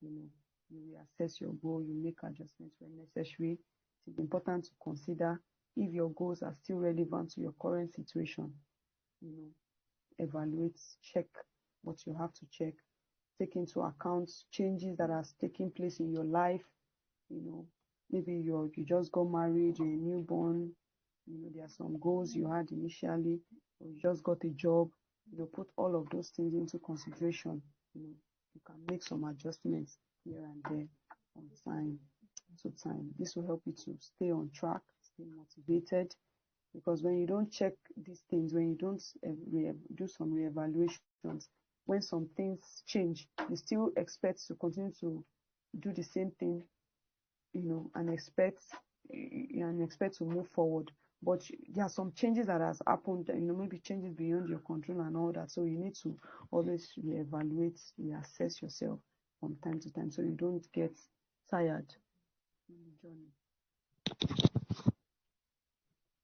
You reassess your goal. You make adjustments when necessary. It's important to consider if your goals are still relevant to your current situation. Evaluate, check what you have to check, take into account changes that are taking place in your life. Maybe you just got married, you're a newborn, there are some goals you had initially, or you just got a job. Put all of those things into consideration. You can make some adjustments here and there from time to time. This will help you to stay on track, stay motivated, because when you don't check these things, when you don't do some reevaluations, when some things change, you still expect to continue to do the same thing, and expect to move forward. But there are some changes that has happened, maybe changes beyond your control and all that. So you need to always reevaluate, reassess yourself from time to time, so you don't get tired on the journey.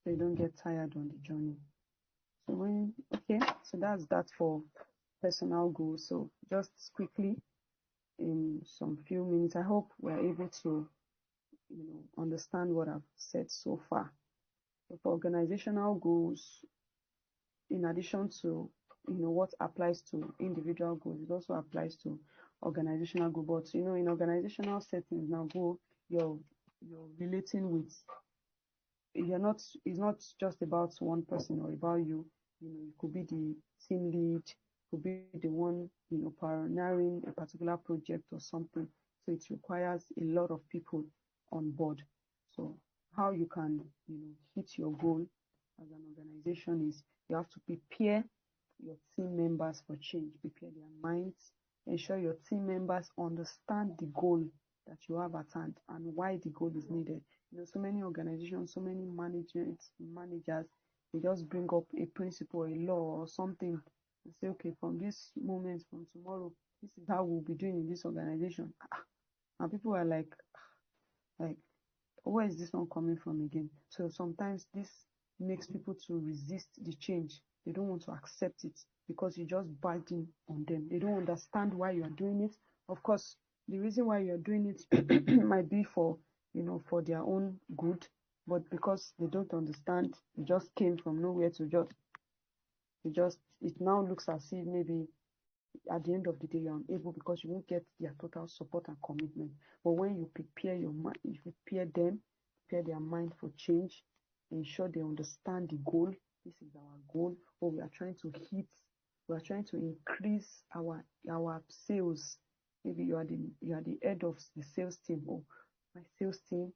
So you don't get tired on the journey. So that's that for personal goals. So just quickly, in some few minutes, I hope we're able to understand what I've said so far. So for organizational goals, in addition to what applies to individual goals, it also applies to organizational goals. But in organizational settings now, you're relating with, it's not just about one person or about you. You could be the team lead, could be the one pioneering a particular project or something. So it requires a lot of people on board. So how you can hit your goal as an organization is you have to prepare your team members for change, prepare their minds, ensure your team members understand the goal that you have at hand and why the goal is needed. So many organizations, so many managers, they just bring up a principle, a law or something and say, okay, from this moment, from tomorrow, this is how we'll be doing in this organization. And people are like, where is this one coming from again? So sometimes this makes people to resist the change. They don't want to accept it because you just biting on them. They don't understand why you are doing it. Of course, the reason why you are doing it might be for, for their own good, but because they don't understand, it just came from nowhere to it now looks as if maybe at the end of the day you're unable because you won't get their total support and commitment. But when you prepare your mind, you prepare their mind for change, ensure they understand the goal. This is our goal, or we are trying to increase our sales. Maybe you are the head of the sales team. Oh, my sales team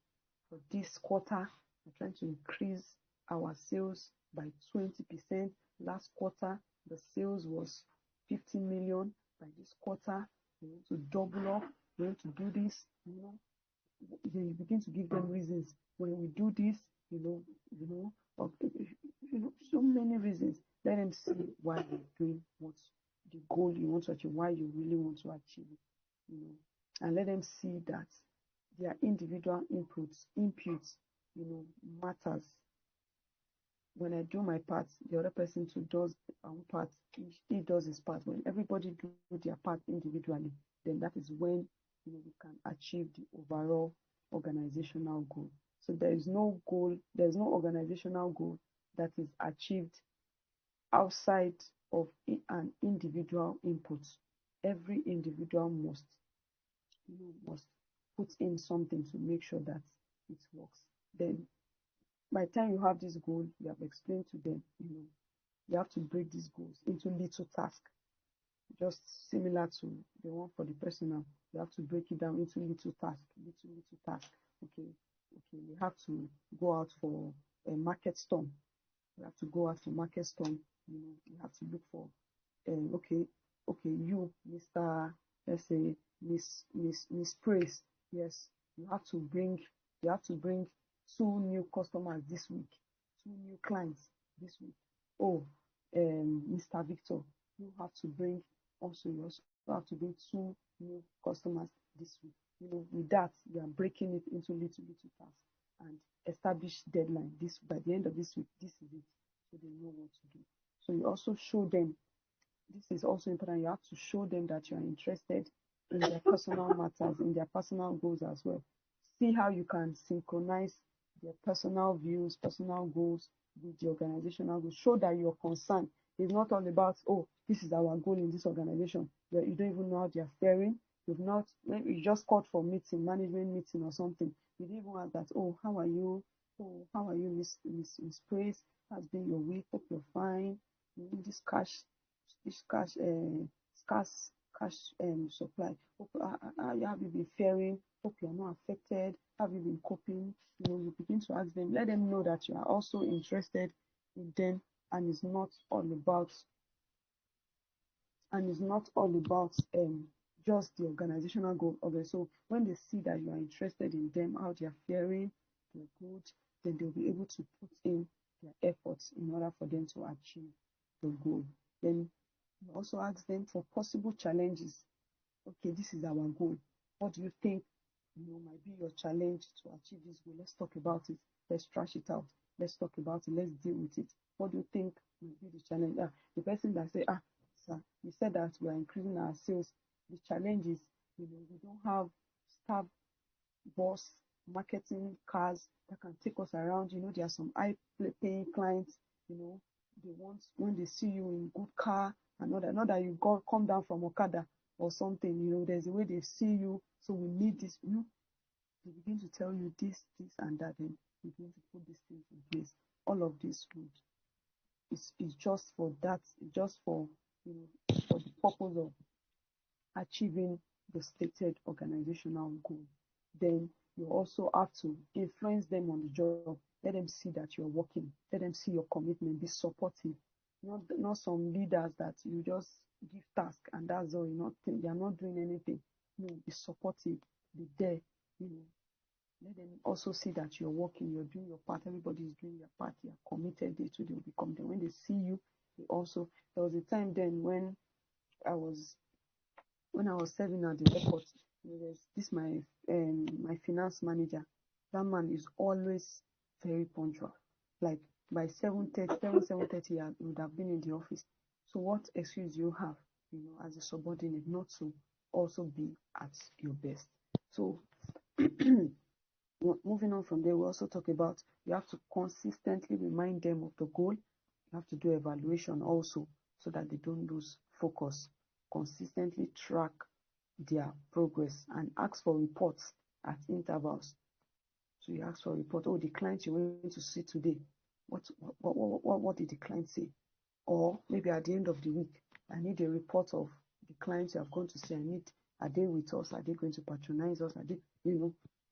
for this quarter, we're trying to increase our sales by 20%. Last quarter, the sales was 50 million. By this quarter, we want to double up. We want to do this. Then you begin to give them reasons. When we do this, so many reasons. Let them see why you're doing what the goal you want to achieve, why you really want to achieve it, and let them see that their individual inputs, matters. When I do my part, the other person too does our part. He does his part. When everybody do their part individually, then that is when we can achieve the overall organizational goal. So there is no organizational goal that is achieved outside of an individual input. Every individual must put in something to make sure that it works. Then by the time you have this goal, you have explained to them, you have to break these goals into little tasks, just similar to the one for the personal. You have to break it down into little tasks. Okay, we have to go out for a market storm. You have to go out for market storm. You have to look for, you, Mr. Let's say Miss Praise. Yes, you have to bring 2 new customers this week, 2 new clients this week. Oh, Mr. Victor, you also have to bring 2 new customers this week. With that, you are breaking it into little tasks and establish deadline. By the end of this week, this is it. So they know what to do. So you also show them, this is also important, you have to show them that you are interested in their personal matters, in their personal goals as well. See how you can synchronize their personal views, personal goals with the organizational goals. Show that you're concerned. It's not all about, oh, this is our goal in this organization. You don't even know how they're faring. Maybe you just called for management meeting or something. You didn't even ask that, oh, how are you? Oh, how are you, Miss Praise? How's been your week? Hope you're fine. This scarce supply. How have you been faring? Hope you're not affected. Have you been coping? You begin to ask them. Let them know that you are also interested in them, and it's not all about just the organizational goal. Okay, so when they see that you are interested in them, how they are faring, they're good, then they'll be able to put in their efforts in order for them to achieve the goal. Then you also ask them for possible challenges. Okay, this is our goal. What do you think might be your challenge to achieve this goal? Let's talk about it. Let's trash it out. Let's talk about it. Let's deal with it. What do you think might be the challenge? The person that say, sir, you said that we are increasing our sales. The challenge is, we don't have staff, boss, marketing cars that can take us around. There are some high-paying clients. They want, when they see you in good car, and not that you come down from Okada or something. There's a way they see you. So we need this. They begin to tell you this, and that. Then you begin to put these things in place. All of this is just for that, just for for the purpose of achieving the stated organizational goal. Then you also have to influence them on the job. Let them see that you're working. Let them see your commitment. Be supportive. Not some leaders that you just give task and that's all. You're not doing anything. No, be supportive. Be there. Let them also see that you're working. You're doing your part. Everybody is doing their part. You're committed. They too, they'll be committed. When they see you, there was a time then when I was serving at the airport. There's this my finance manager. That man is always very punctual. Like by 7:30, 7:30, he would have been in the office. So what excuse do you have, as a subordinate, not to also be at your best? So moving on from there, we also talk about you have to consistently remind them of the goal. You have to do evaluation also so that they don't lose focus. Consistently track their progress and ask for reports at intervals. So you ask for a report. Oh, the client you went to see today, what did the client say? Or maybe at the end of the week, I need a report of the clients you have gone to see. Are they with us? Are they going to patronize us? Are they,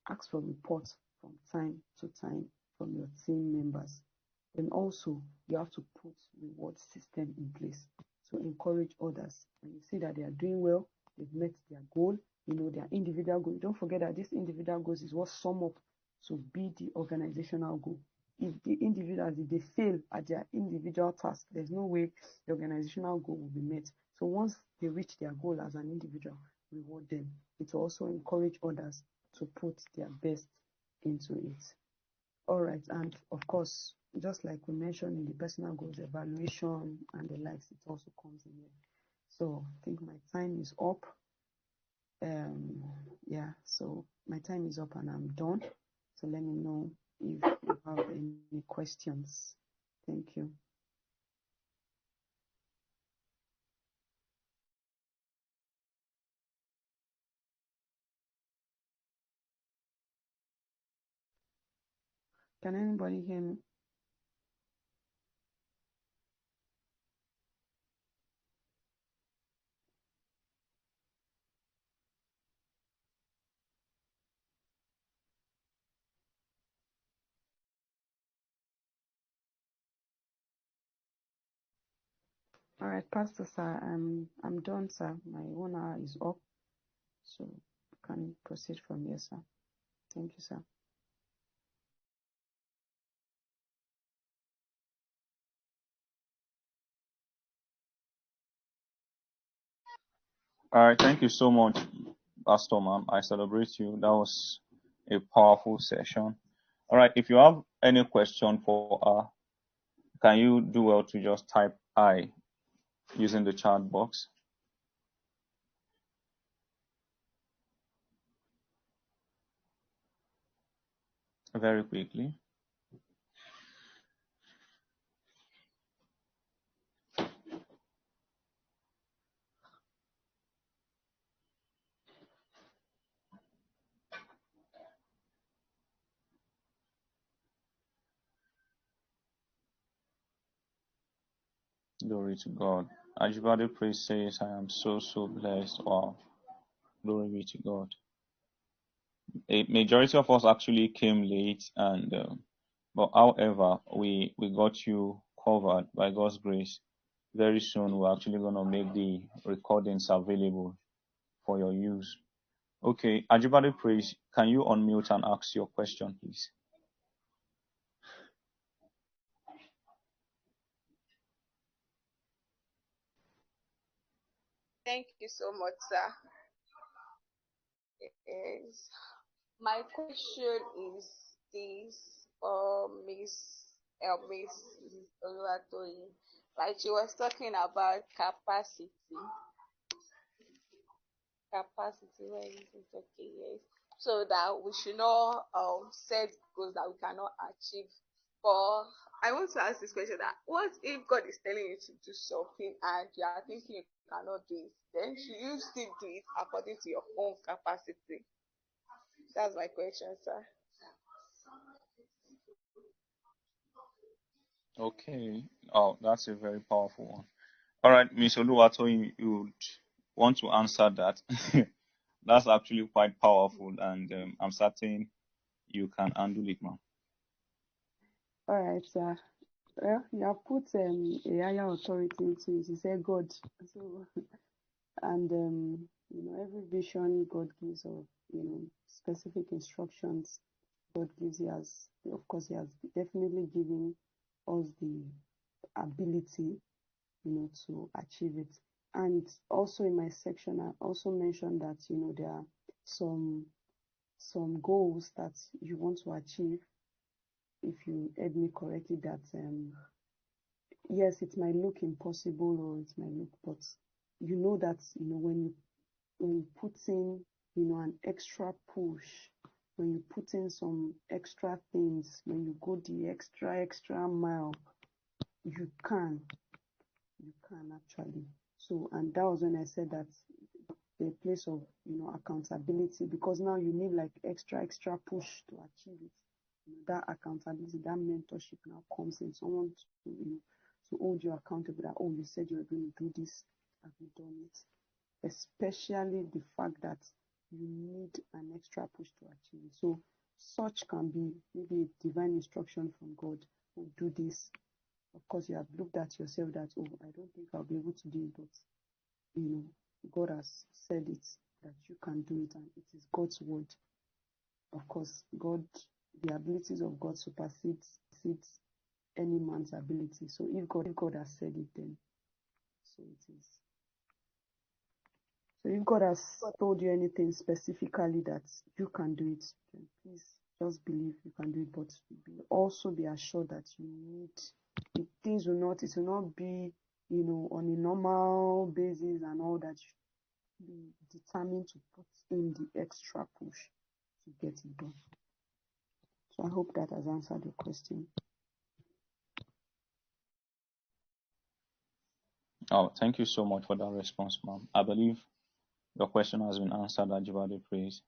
ask for reports from time to time from your team members. Then also you have to put reward system in place to encourage others. When you see that they are doing well, they've met their goal, their individual goal. Don't forget that this individual goals is what sum up to be the organizational goal. If the individuals, if they fail at their individual task, there's no way the organizational goal will be met. So once they reach their goal as an individual, reward them. It will also encourage others to put their best into it. All right, and of course, just like we mentioned in the personal goals evaluation and the likes, it also comes in here. So I think my time is up. Yeah, so my time is up and I'm done. So let me know if you have any questions. Thank you. Can anybody hear me? All right, Pastor sir, I'm done, sir. My 1 hour is up, so you can proceed from here, sir. Thank you, sir. All right, thank you so much, Pastor Ma'am. I celebrate you. That was a powerful session. All right, if you have any question for her, can you do well to just type I using the chat box very quickly? Glory to God. Ajibade Praise says, I am so blessed. Wow. Glory be to God. A majority of us actually came late, and but however, we got you covered by God's grace. Very soon, we're actually going to make the recordings available for your use. Okay, Ajibade Praise, can you unmute and ask your question, please? Thank you so much, sir. Yes. My question is this, Miss Oluwatoyin, like she was talking about capacity, where is it? Okay, yes. So that we should not set goals that we cannot achieve. But I want to ask this question: that what if God is telling you to do something and you are thinking you cannot do it? Then should you still do it according to your own capacity? That's my question, sir. Okay. Oh, that's a very powerful one. All right, Miss Oluwatoyin, you would want to answer that. That's actually quite powerful, and I'm certain you can handle it, ma'am. All right, sir. Well, you have put a higher authority into it. You say God. So, and every vision God gives, or specific instructions God gives, of course, He has definitely given us the ability, to achieve it. And also in my section, I also mentioned that there are some some goals that you want to achieve, if you heard me correctly, that yes, it might look impossible or it might look, but you know that when you put in an extra push, when you put in some extra things, when you go the extra mile, you can actually. So, and that was when I said that the place of accountability, because now you need like extra push to achieve it. That accountability, that mentorship now comes in. Someone to hold you accountable, that, oh, you said you were going to do this, have you done it? Especially the fact that you need an extra push to achieve it. So such can be maybe a divine instruction from God. Oh, do this. Of course, you have looked at yourself that, oh, I don't think I'll be able to do it, but God has said it, that you can do it, and it is God's word. Of course, the abilities of God supersedes any man's ability. So if God has said it, then so it is. So if God has told you anything specifically that you can do it, then please just believe you can do it. But also be assured that you need it will not be on a normal basis and all that. You be determined to put in the extra push to get it done. So I hope that has answered your question. Oh, thank you so much for that response, ma'am. I believe your question has been answered, Ajibade Praise.